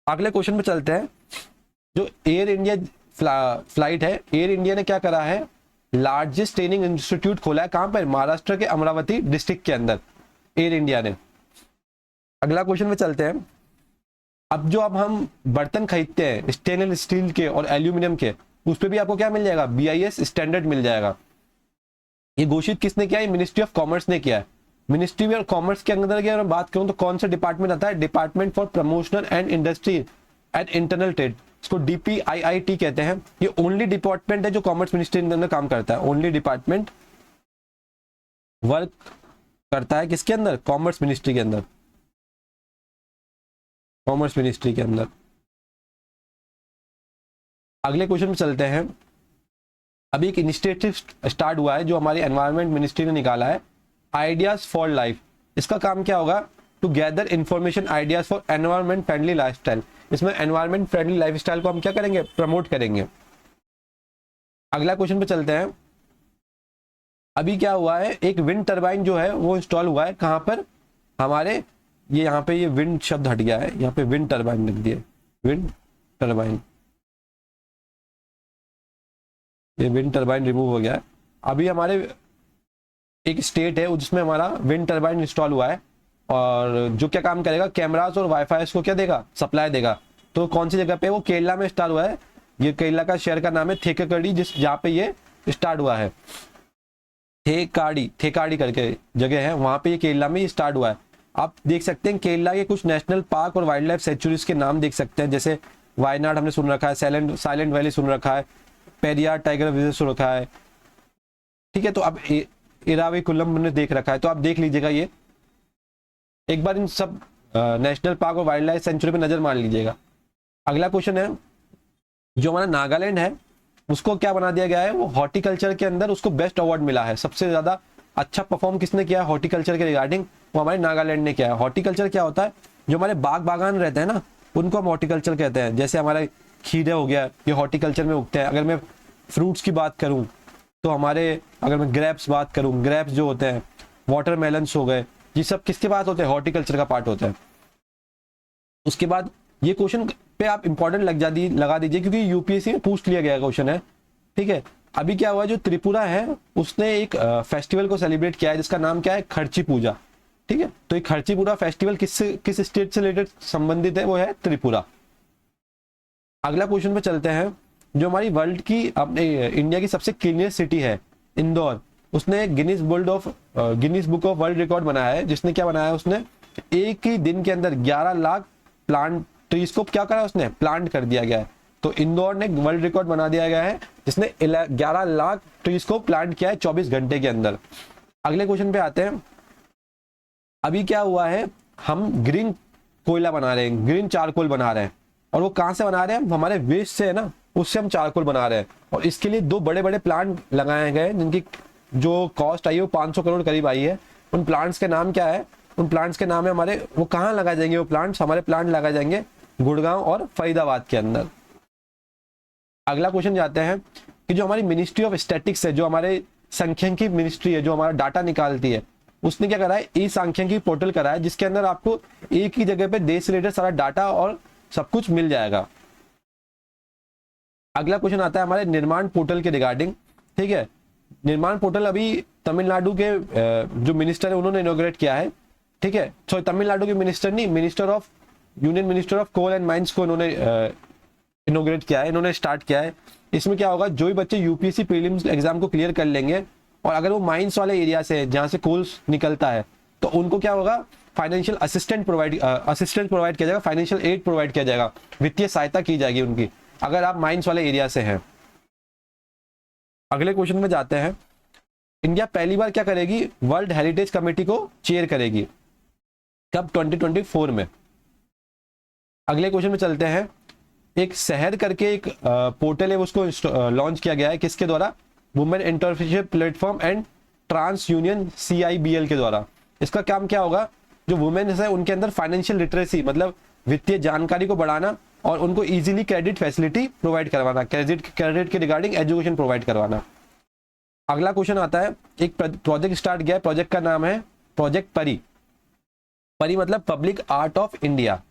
अगले क्वेश्चन पे चलते हैं। जो एयर इंडिया फ्लाइट है, एयर इंडिया ने क्या करा है? लार्जेस्ट ट्रेनिंग इंस्टीट्यूट खोला है। कहां पर? महाराष्ट्र के अमरावती डिस्ट्रिक्ट के अंदर एयर इंडिया ने। अगला क्वेश्चन पे चलते हैं। अब हम बर्तन खरीदते हैं स्टेनलेस स्टील के और एल्यूमिनियम के, उस पर भी आपको क्या मिल जाएगा? BIS स्टैंडर्ड मिल जाएगा। ये घोषित किसने किया है? मिनिस्ट्री ऑफ कॉमर्स ने किया है। मिनिस्ट्री ऑफ कॉमर्स के अंदर अगर मैं बात करूं तो कौन सा डिपार्टमेंट आता है? Department for promotional and industry and internal trade, इसको DPIIT कहते हैं। ये ओनली डिपार्टमेंट है जो कॉमर्स मिनिस्ट्री के अंदर काम करता है। ओनली डिपार्टमेंट वर्क करता है किसके अंदर? कॉमर्स मिनिस्ट्री के अंदर। कॉमर्स मिनिस्ट्री के अंदर। अगले क्वेश्चन में चलते हैं। अभी एक इनिशिएटिव स्टार्ट हुआ है जो हमारी एनवायरनमेंट मिनिस्ट्री ने निकाला है, आइडियाज फॉर लाइफ। इसका काम क्या होगा? To gather information ideas for environment friendly lifestyle. इसमें एनवायरनमेंट फ्रेंडली लाइफस्टाइल को हम क्या करेंगे? प्रमोट करेंगे। अगला क्वेश्चन पे चलते हैं। अभी क्या हुआ है, एक विंड टरबाइन जो है वो इंस्टॉल हुआ है। कहां पर? हमारे ये यहाँ पे ये विंड शब्द हट गया है, यहाँ पे विंड टरबाइन लिख दिए, विंड टरबाइन, ये विंड टरबाइन रिमूव हो गया है। अभी हमारे एक स्टेट है जिसमें हमारा विंड टरबाइन इंस्टॉल हुआ है और जो क्या काम करेगा, कैमरास और वाईफाई को क्या देगा? सप्लाई देगा। तो कौन सी जगह पे? वो केरला में स्टार्ट हुआ है। ये केरला का शहर का नाम है थेक्केकडी, जहाँ पे ये स्टार्ट हुआ है। थेक्केकडी करके जगह है, वहां पे ये केरला में स्टार्ट हुआ है। आप देख सकते हैं केरला के कुछ नेशनल पार्क और वाइल्ड लाइफ सेंचुरीज के नाम देख सकते हैं, जैसे वायनाड हमने सुन रखा है, साइलेंट वैली सुन रखा है, पेरियार टाइगर रिजर्व सुन रखा है, ठीक है। तो अब इराविकुलम हमने देख रखा है, तो आप देख लीजिएगा, ये एक बार इन सब नेशनल पार्क और वाइल्ड लाइफ सेंचुरी पे नजर मार लीजिएगा। अगला क्वेश्चन है, जो हमारा नागालैंड है उसको क्या बना दिया गया है? वो हॉर्टिकल्चर के अंदर उसको बेस्ट अवार्ड मिला है। सबसे ज्यादा अच्छा परफॉर्म किसने किया है हॉर्टिकल्चर के रिगार्डिंग? वो हमारे नागालैंड ने किया है। हॉर्टिकल्चर क्या होता है? जो हमारे बाग बागान रहते हैं ना, उनको हम हॉर्टिकल्चर कहते हैं। जैसे हमारा खीरे हो गया, ये हॉर्टिकल्चर में उगते हैं। अगर मैं फ्रूट्स की बात करूं तो हमारे, अगर मैं ग्रेप्स बात करूं, ग्रेप्स जो होते हैं, वाटरमेलन्स हो गए, ये सब किसके पास होते हैं? हॉर्टिकल्चर का पार्ट होता है। उसके बाद ये क्वेश्चन पे आप इंपॉर्टेंट लगा दीजिए क्योंकि यूपीएससी में पूछ लिया गया क्वेश्चन है, ठीक है। अभी क्या हुआ, जो त्रिपुरा है उसने एक फेस्टिवल को सेलिब्रेट किया है जिसका नाम क्या है? खर्ची पूजा, ठीक है। तो ये खर्ची पूजा फेस्टिवल किस स्टेट से रिलेटेड संबंधित है? वो है त्रिपुरा। अगला क्वेश्चन पे चलते हैं। जो हमारी वर्ल्ड की, अपने इंडिया की सबसे क्लीनेस्ट सिटी है इंदौर, उसने Guinness book of world record बनाया है। जिसने क्या बनाया है? उसने एक ही दिन के अंदर 11 लाख प्लांट ट्रीज को क्या करा? उसने प्लांट कर दिया गया है। तो इंदौर ने वर्ल्ड रिकॉर्ड बना दिया गया है जिसने 11 लाख ट्रीज को प्लांट किया है 24 घंटे के अंदर। अगले क्वेश्चन पे आते हैं। अभी क्या हुआ है, हम ग्रीन कोयला बना रहे हैं, ग्रीन चारकोल बना रहे हैं। और वो कहां से बना रहे हैं? हमारे वेस्ट से है ना, उससे हम चारकोल बना रहे हैं। और इसके लिए 2 बड़े बड़े प्लांट लगाए गए जिनकी जो कॉस्ट आई है वो 500 करोड़ करीब आई है। उन प्लांट्स के नाम क्या है? उन प्लांट्स के नाम है हमारे, वो कहाँ लगाए जाएंगे? वो प्लांट्स, हमारे प्लांट लगाए जाएंगे गुड़गांव और फरीदाबाद के अंदर। अगला क्वेश्चन जाते हैं कि जो हमारी मिनिस्ट्री ऑफ स्टैटिक्स है, जो हमारे सांख्यिकी मिनिस्ट्री है, जो हमारा डाटा निकालती है, उसने क्या करा है? ई सांख्यिकी पोर्टल करा है जिसके अंदर आपको एक ही जगह पे देश से रिलेटेड सारा डाटा और सब कुछ मिल जाएगा। अगला क्वेश्चन आता है हमारे निर्माण पोर्टल के रिगार्डिंग, ठीक है। निर्माण पोर्टल अभी तमिलनाडु के जो मिनिस्टर है उन्होंने इनॉग्रेट किया है, ठीक है। सॉरी, तमिलनाडु के मिनिस्टर नहीं, union minister of coal and mines को इन्होंने इनॉग्रेट किया है, इन्होंने स्टार्ट किया है। इसमें क्या होगा, जो भी बच्चे यूपीएससी प्रीलिम्स एग्जाम को क्लियर कर लेंगे और अगर वो माइंस वाले एरिया से जहां से कोल निकलता है तो उनको क्या होगा? फाइनेंशियल असिस्टेंट प्रोवाइड किया जाएगा, फाइनेंशियल एड प्रोवाइड किया जाएगा, वित्तीय सहायता की जाएगी उनकी, अगर आप माइंस वाले एरिया से हैं। अगले क्वेश्चन में जाते हैं। इंडिया पहली बार क्या करेगी? वर्ल्ड हेरिटेज कमेटी को चेयर करेगी। कब? 2024 में। अगले क्वेश्चन में चलते हैं। एक शहर करके एक पोर्टल है, उसको लॉन्च किया गया है किसके द्वारा? Women entrepreneurship platform and trans union CIBL के द्वारा। इसका काम क्या होगा? जो वुमेन है उनके अंदर फाइनेंशियल लिटरेसी, मतलब वित्तीय जानकारी को बढ़ाना और उनको इजीली क्रेडिट फैसिलिटी प्रोवाइड करवाना, क्रेडिट के रिगार्डिंग एजुकेशन प्रोवाइड करवाना। अगला क्वेश्चन आता है, एक प्रोजेक्ट स्टार्ट किया है, प्रोजेक्ट का नाम है प्रोजेक्ट परी। परी मतलब पब्लिक आर्ट ऑफ इंडिया।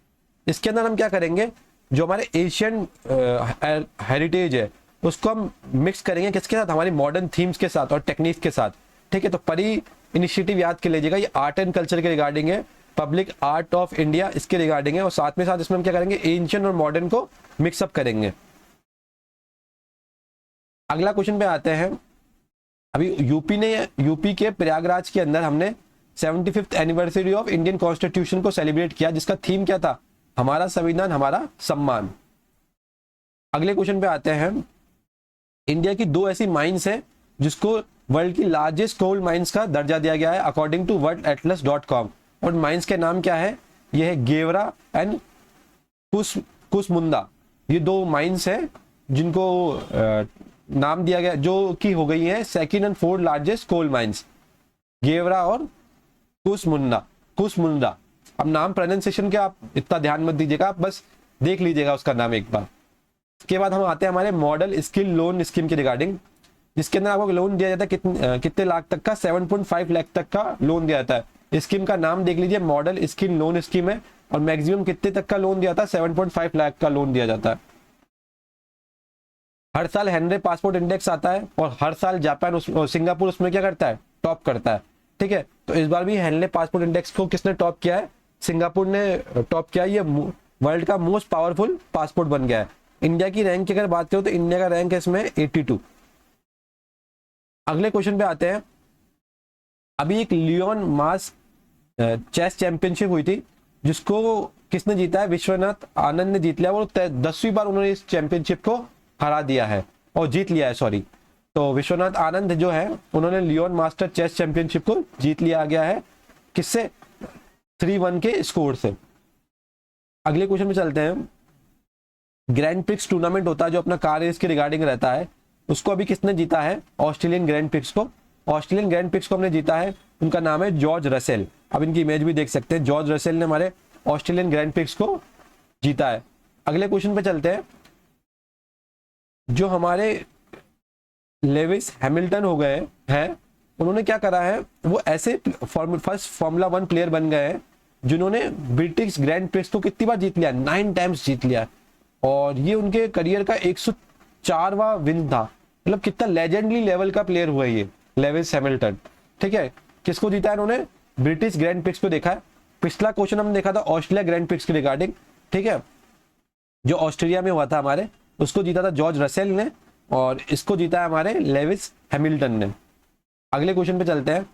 इसके अंदर हम क्या करेंगे? जो हमारे एशियन हेरिटेज है उसको हम मिक्स करेंगे किसके साथ? हमारी मॉडर्न थीम्स के साथ और टेक्निक्स के साथ, ठीक है। तो परी इनिशिएटिव याद कर लीजिएगा, ये आर्ट एंड कल्चर के रिगार्डिंग है, पब्लिक आर्ट ऑफ इंडिया इसके रिगार्डिंग है। और साथ में साथ इसमें हम क्या करेंगे? एंशियंट और मॉडर्न को मिक्सअप करेंगे। अगला क्वेश्चन पे आते हैं। अभी यूपी के प्रयागराज के अंदर हमने 75th anniversary of Indian constitution को सेलिब्रेट किया, जिसका थीम क्या था? हमारा संविधान हमारा सम्मान। अगले क्वेश्चन पे आते हैं। इंडिया की 2 ऐसी माइंस हैं जिसको वर्ल्ड की लार्जेस्ट कोल माइंस का दर्जा दिया गया है अकॉर्डिंग टू worldatlas.com। और माइंस के नाम क्या है? ये है गेवरा एंड कुसमुंडा, ये 2 माइंस हैं जिनको नाम दिया गया, जो कि हो गई है second and fourth largest coal mines, Gevra और कुसमुंडा। अब नाम प्रोनाउंसिएशन के आप इतना ध्यान मत दीजिएगा, आप बस देख लीजिएगा उसका नाम एक बार। इसके बाद हम आते हैं हमारे मॉडल स्किल लोन स्कीम के रिगार्डिंग, जिसके अंदर आपको लोन दिया जाता है कितने लाख तक का, 7.5 लाख तक का लोन दिया जाता है। स्कीम का नाम देख लीजिए, मॉडल स्किल लोन स्कीम है, और मैक्सिमम कितने तक का लोन दिया जाता है, 7.5 लाख का लोन दिया जाता है। हर साल हेनरी पासपोर्ट इंडेक्स आता है, और हर साल जापान और सिंगापुर उसमें क्या करता है, टॉप करता है। ठीक है, तो इस बार भी हेनरी पासपोर्ट इंडेक्स को किसने टॉप किया है, सिंगापुर ने टॉप किया है। ये वर्ल्ड का मोस्ट पावरफुल पासपोर्ट बन गया है। इंडिया की रैंक की अगर बात करो तो इंडिया का रैंक है इसमें 82। अगले क्वेश्चन पे आते हैं। अभी एक लियोन मास चेस चैंपियनशिप हुई थी, जिसको किसने जीता है, विश्वनाथ आनंद ने जीत लिया। वो 10वीं बार उन्होंने इस चैंपियनशिप को हरा दिया है, और जीत लिया है, सॉरी। तो विश्वनाथ आनंद जो है उन्होंने लियोन मास्टर चेस चैंपियनशिप को जीत लिया गया है, किससे, 3-1 के स्कोर से। अगले क्वेश्चन में चलते हैं। ग्रैंड प्रिक्स टूर्नामेंट होता है जो अपना कार रेस के रिगार्डिंग रहता है, उसको अभी किसने जीता है, ऑस्ट्रेलियन ग्रैंड प्रिक्स को। ऑस्ट्रेलियन ग्रैंड प्रिक्स को हमने जीता है, उनका नाम है जॉर्ज रसेल। अब इनकी इमेज भी देख सकते हैं, जॉर्ज रसेल ने हमारे ऑस्ट्रेलियन ग्रैंड प्रिक्स को जीता है। अगले क्वेश्चन पे चलते हैं। जो हमारे लेविस हैमिल्टन हो गए हैं, उन्होंने क्या करा है, वो ऐसे फर्स्ट फार्मूला 1 प्लेयर बन गए हैं जिन्होंने ब्रिटिश ग्रैंड प्रिक्स को कितनी बार जीत लिया, 9 टाइम्स जीत लिया। और ये उनके करियर का 104वां विन था। मतलब कितना लेजेंडरी लेवल का प्लेयर हुआ है ये लेविस हैमिल्टन। ठीक है, किसको जीता है इन्होंने, ब्रिटिश ग्रैंड प्रिक्स को देखा है। पिछला क्वेश्चन हमने देखा था ऑस्ट्रेलिया ग्रैंड प्रिक्स के रिगार्डिंग। ठीक है, जो ऑस्ट्रेलिया में हुआ था हमारे, उसको जीता था जॉर्ज रसेल ने, और इसको जीता है हमारे लेविस हैमिल्टन ने। अगले क्वेश्चन पे चलते हैं।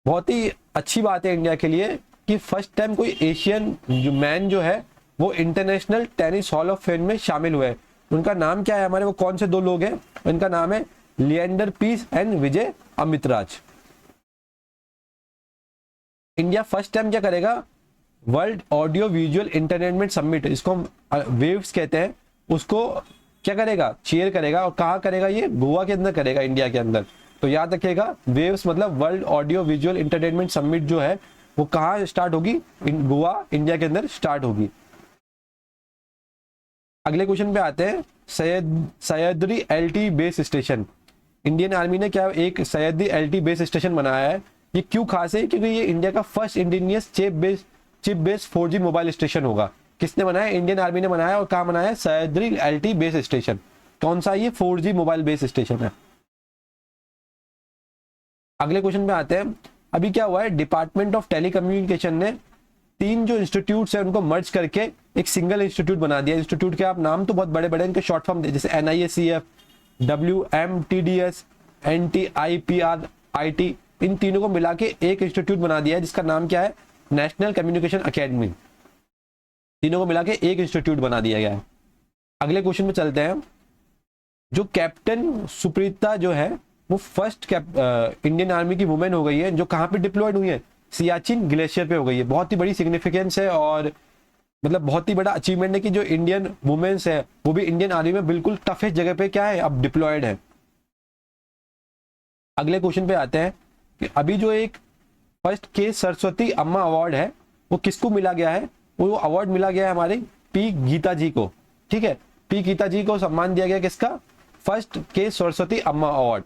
बहुत ही अच्छी बात है इंडिया के लिए कि फर्स्ट टाइम कोई एशियन जो मैन जो है वो international tennis hall of fame में शामिल हुए। उनका नाम क्या है हमारे, वो कौन से 2 लोग हैं, इनका नाम है Leander Paes and Vijay Amritraj. India first time क्या करेगा, world audio visual entertainment summit, इसको हम वेव्स कहते हैं, उसको क्या करेगा, चेयर करेगा। और कहाँ करेगा, ये गोवा के अंदर करेगा, इंडिया के अंदर। तो याद रखिएगा, वेव्स मतलब world audio visual entertainment summit जो है वो कहाँ स्टार्ट होगी, गोवा, इंडिया के अंदर स्टार्ट होगी। अगले क्वेश्चन पे आते हैं। Sahyadri LT base station, Indian army ने क्या एक सह्याद्री एलटी बेस स्टेशन बनाया है। ये क्यों खास है, क्योंकि ये इंडिया का first indigenous chip base 4G mobile station होगा। किसने बनाया, इंडियन आर्मी ने बनाया। और कहाँ बनाया है, सह्याद्री एलटी बेस स्टेशन। कौन सा, ये 4G मोबाइल बेस स्टेशन है। अगले क्वेश्चन पे आते हैं। अभी क्या हुआ है, डिपार्टमेंट ऑफ टेलीकम्युनिकेशन ने 3 जो इंस्टीट्यूट्स है उनको मर्ज करके एक सिंगल इंस्टीट्यूट बना दिया। इंस्टीट्यूट के आप नाम तो बहुत बड़े बड़े इनके शॉर्ट फॉर्म, जैसे NIACF, WMTDS, NTIPRIT, इन तीनों को मिला के एक इंस्टीट्यूट बना दिया है, जिसका नाम क्या है, नेशनल कम्युनिकेशन अकेडमी। तीनों को मिला के एक इंस्टीट्यूट बना दिया गया है। अगले क्वेश्चन में चलते हैं। जो कैप्टन सुप्रीता जो है वो फर्स्ट इंडियन आर्मी की वुमेन हो गई है, जो कहाँ पे डिप्लॉयड हुई है, सियाचिन ग्लेशियर पे हो गई है। बहुत ही बड़ी सिग्निफिकेंस है, और मतलब बहुत ही बड़ा अचीवमेंट है कि जो इंडियन वुमेन्स है वो भी इंडियन आर्मी में बिल्कुल टफेस्ट जगह पे क्या है, अब डिप्लॉयड है। अगले क्वेश्चन पे आते हैं कि अभी जो एक फर्स्ट के सरस्वती अम्मा अवार्ड है वो किसको मिला गया है, वो अवार्ड मिला गया है हमारे पी गीता जी को। ठीक है, पी गीता जी को सम्मान दिया गया किसका, फर्स्ट के सरस्वती अम्मा अवार्ड।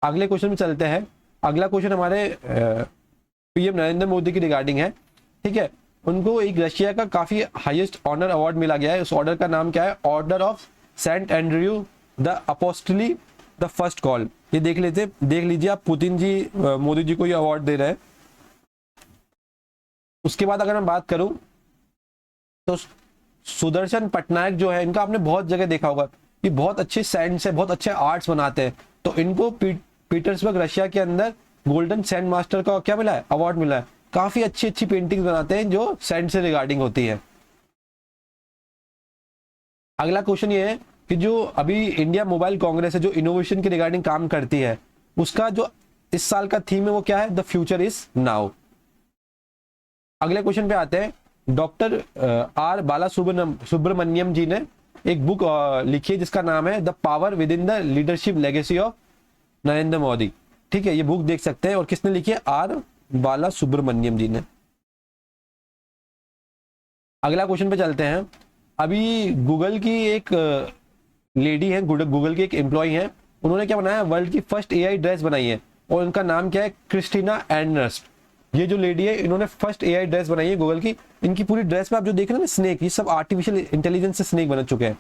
अगले क्वेश्चन में चलते हैं। अगला क्वेश्चन हमारे PM नरेंद्र मोदी की रिगार्डिंग है। ठीक है, उनको एक रशिया का काफी हाईएस्ट ऑनर अवार्ड मिला गया है। उस ऑर्डर का नाम क्या है, order of Saint Andrew the apostle the first call. ये देख लीजिए आप, पुतिन जी मोदी जी को ये अवार्ड दे रहे हैं। उसके बाद अगर मैं बात करूं तो सुदर्शन पटनायक जो है, इनका आपने बहुत जगह देखा होगा, ये बहुत अच्छे सैंड से बहुत अच्छे आर्ट्स बनाते हैं। तो इनको पीटर्सबर्ग रशिया के अंदर गोल्डन सैंड मास्टर का क्या मिला है, अवार्ड मिला है। काफी अच्छी अच्छी पेंटिंग्स बनाते हैं जो सैंड से रिगार्डिंग होती है। अगला क्वेश्चन ये है कि जो अभी इंडिया मोबाइल कांग्रेस है जो इनोवेशन के रिगार्डिंग काम करती है, उसका जो इस साल का थीम है वो क्या है, द फ्यूचर इज नाउ। अगले क्वेश्चन पे आते हैं। डॉक्टर आर बाला सुब्रमण्यम जी ने एक बुक लिखी है जिसका नाम है the power with in the leadership legacy of Narendra Modi. ठीक है, ये बुक देख सकते हैं, और किसने लिखी है? आर बाला सुब्रमण्यम जी ने। अगला क्वेश्चन पे चलते हैं। अभी गूगल की एक लेडी है, गूगल की एक एम्प्लॉय है, उन्होंने क्या बनाया? वर्ल्ड की फर्स्ट एआई ड्रेस बनाई है, और उनका नाम क्या है? क्रिस्टीना एर्नस्ट। ये जो लेडी है, इन्होंने फर्स्ट एआई ड्रेस बनाई है गूगल की। इनकी पूरी ड्रेस पे आप जो देख रहे हैं ना स्नेक, ये सब आर्टिफिशियल इंटेलिजेंस से स्नेक बन चुके हैं।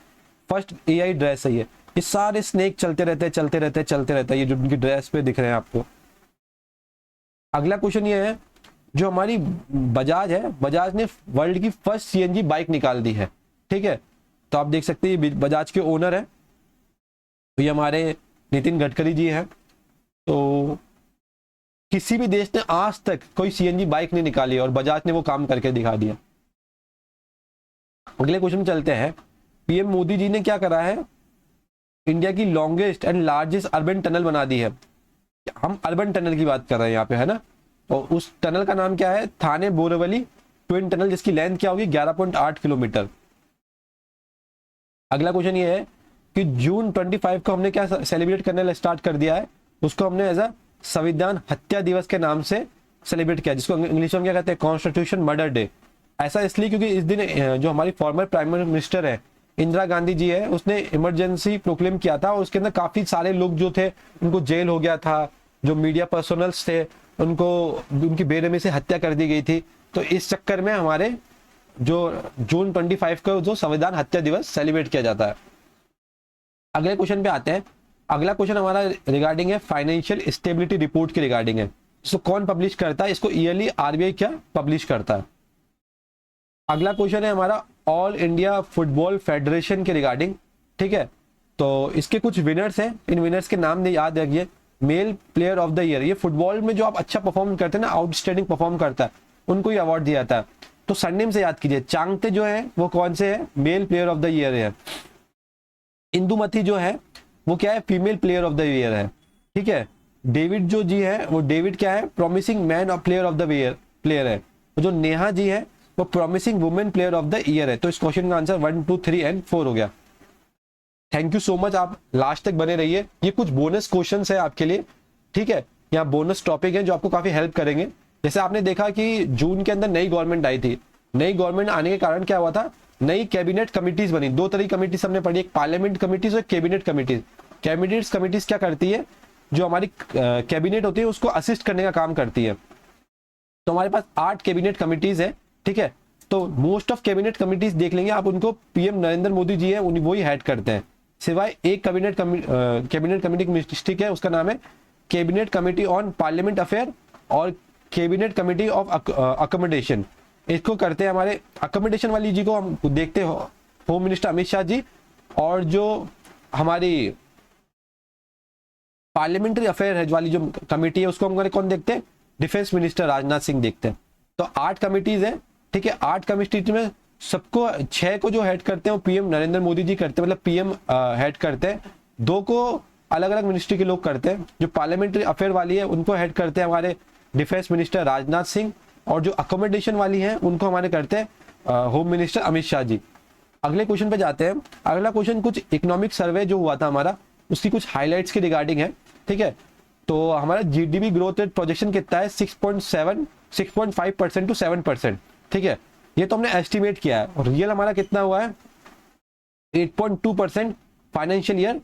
फर्स्ट एआई ड्रेस है ये सारे स्नेक चलते रहते हैं, चलते रहते हैं, चलते रहता है, ये जो उनकी ड्रेस पे दिख रहे हैं आपको। अगला क्वेश्चन ये है, जो हमारी बजाज है, बजाज ने वर्ल्ड की फर्स्ट सीएनजी बाइक निकाल दी है। ठीक है, तो आप देख सकते हैं बजाज के ओनर है, तो ये हमारे नितिन गडकरी जी हैं। तो किसी भी देश ने आज तक कोई सीएनजी बाइक नहीं निकाली, और बजाज ने वो काम करके दिखा दिया। अगले क्वेश्चन चलते हैं। पीएम मोदी जी ने क्या करा है? इंडिया की longest and largest urban tunnel बना दी है। हम अर्बन टनल की बात कर रहे हैं यहाँ पे, है ना। और उस टनल का नाम क्या है? थाने बोरीवली ट्विन टनल, जिसकी लेंथ क्या होगी? 11.8 किलोमीटर। अगला क्वेश्चन ये है कि जून 25 को हमने क्या सेलिब्रेट करने स्टार्ट कर दिया है? उसको हमने एज अ संविधान हत्या दिवस के नाम से सेलिब्रेट किया, जिसको इंग्लिश में क्या कहते हैं? Constitution murder day. ऐसा इसलिए क्योंकि इस दिन जो हमारी फॉर्मर प्राइम मिनिस्टर है इंदिरा गांधी जी है, उसने इमरजेंसी प्रोक्लेम किया था, और उसके अंदर काफी सारे लोग जो थे उनको जेल हो गया था, जो मीडिया पर्सनल्स थे उनको उनकी बेरहमी से हत्या कर दी गई थी। तो इस चक्कर में हमारे जो जून 25 को जो संविधान हत्या दिवस सेलिब्रेट किया जाता है। अगले क्वेश्चन पे आते हैं। अगला क्वेश्चन हमारा रिगार्डिंग है फाइनेंशियल स्टेबिलिटी रिपोर्ट के रिगार्डिंग है। इसको कौन पब्लिश करता है? इसको ईयरली आरबीआई क्या पब्लिश करता है। अगला क्वेश्चन है हमारा ऑल इंडिया फुटबॉल फेडरेशन के रिगार्डिंग। ठीक है, तो इसके कुछ विनर्स हैं, इन विनर्स के नाम याद रखिए। Mail player of the year, ये फुटबॉल में जो आप अच्छा परफॉर्म करते हैं ना, आउटस्टैंडिंग परफॉर्म करता है, उनको ही अवार्ड दिया जाता है। तो सरनेम से याद कीजिए। चांगते जो है वो कौन से है? Mail player of the year है। इंदुमती जो है वो क्या है? Female player of the year है। ठीक है, डेविड जो जी है वो डेविड क्या है? Promising man of player of the player है। जो नेहा जी है वो promising women player of the year है। तो इस क्वेश्चन का आंसर 1, 2, 3 एंड 4 हो गया। थैंक यू सो मच, आप लास्ट तक बने रहिए। ये कुछ बोनस क्वेश्चंस है आपके लिए। ठीक है, यहाँ बोनस टॉपिक है जो आपको काफी हेल्प करेंगे। जैसे आपने देखा कि जून के अंदर नई गवर्नमेंट आई थी। नई गवर्नमेंट आने के कारण क्या हुआ था? नई कैबिनेट कमिटीज बनी। दो तरह की कमिटीज हमने पढ़ी, एक पार्लियामेंट कमिटीज और कैबिनेट कमिटीज। कैबिनेट कमिटीज क्या करती है? जो हमारी कैबिनेट होती है उसको असिस्ट करने का काम करती है। तो हमारे पास 8 कैबिनेट कमिटीज है। ठीक है, तो मोस्ट ऑफ कैबिनेट कमिटीज देख लेंगे आप, उनको पीएम नरेंद्र मोदी जी है वही हेड करते हैं, सिवाय एक कैबिनेट कमेटी मिस्टेक है, उसका नाम है cabinet committee on parliament affair और कैबिनेट कमेटी ऑफ अकोमोडेशन। इसको करते हैं हमारे अकोमोडेशन वाली जी को हम देखते हो होम मिनिस्टर अमित शाह जी, और जो हमारी पार्लियामेंट्री अफेयर है वाली जो कमेटी है उसको हम कौन देखते हैं? डिफेंस मिनिस्टर राजनाथ सिंह देखते हैं। तो 8 कमिटीज है। ठीक है, 8 कमिटी में सबको 6 को जो हेड करते हैं वो पीएम नरेंद्र मोदी जी करते हैं, मतलब पीएम हेड करते हैं। 2 को अलग अलग मिनिस्ट्री के लोग करते हैं। जो पार्लियामेंट्री अफेयर वाली है उनको हेड करते हैं हमारे डिफेंस मिनिस्टर राजनाथ सिंह, और जो अकोमोडेशन वाली है उनको हमारे करते हैं होम मिनिस्टर अमित शाह जी। अगले क्वेश्चन पे जाते हैं। अगला क्वेश्चन कुछ इकोनॉमिक सर्वे जो हुआ था हमारा, उसकी कुछ हाईलाइट्स के रिगार्डिंग है। ठीक है, तो हमारा जीडीपी ग्रोथ रेट प्रोजेक्शन कितना है? 6.5% to 7%। ठीक है, ये तो हमने एस्टिमेट किया है, और रियल हमारा कितना हुआ है? 8.2% फाइनेंशियल ईयर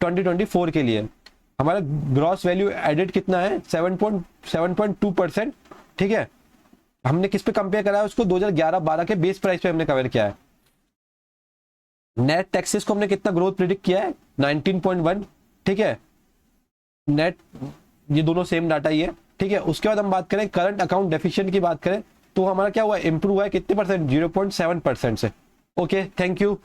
2024 के लिए। हमारा ग्रॉस वैल्यू एडेड कितना है? 7.2%। ठीक है, हमने किस पे कंपेयर करा है उसको? 2011-12 के बेस प्राइस पे हमने कवर किया है। नेट टैक्सेस को हमने कितना ग्रोथ प्रिडिक्ट किया है? 19.1। ठीक है, नेट, ये दोनों सेम डाटा ही है। ठीक है, उसके बाद हम बात करें करंट अकाउंट डेफिशिएंट की बात करें तो हमारा क्या हुआ? इंप्रूव हुआ है कितने परसेंट? 0.7% से। Okay, thank you.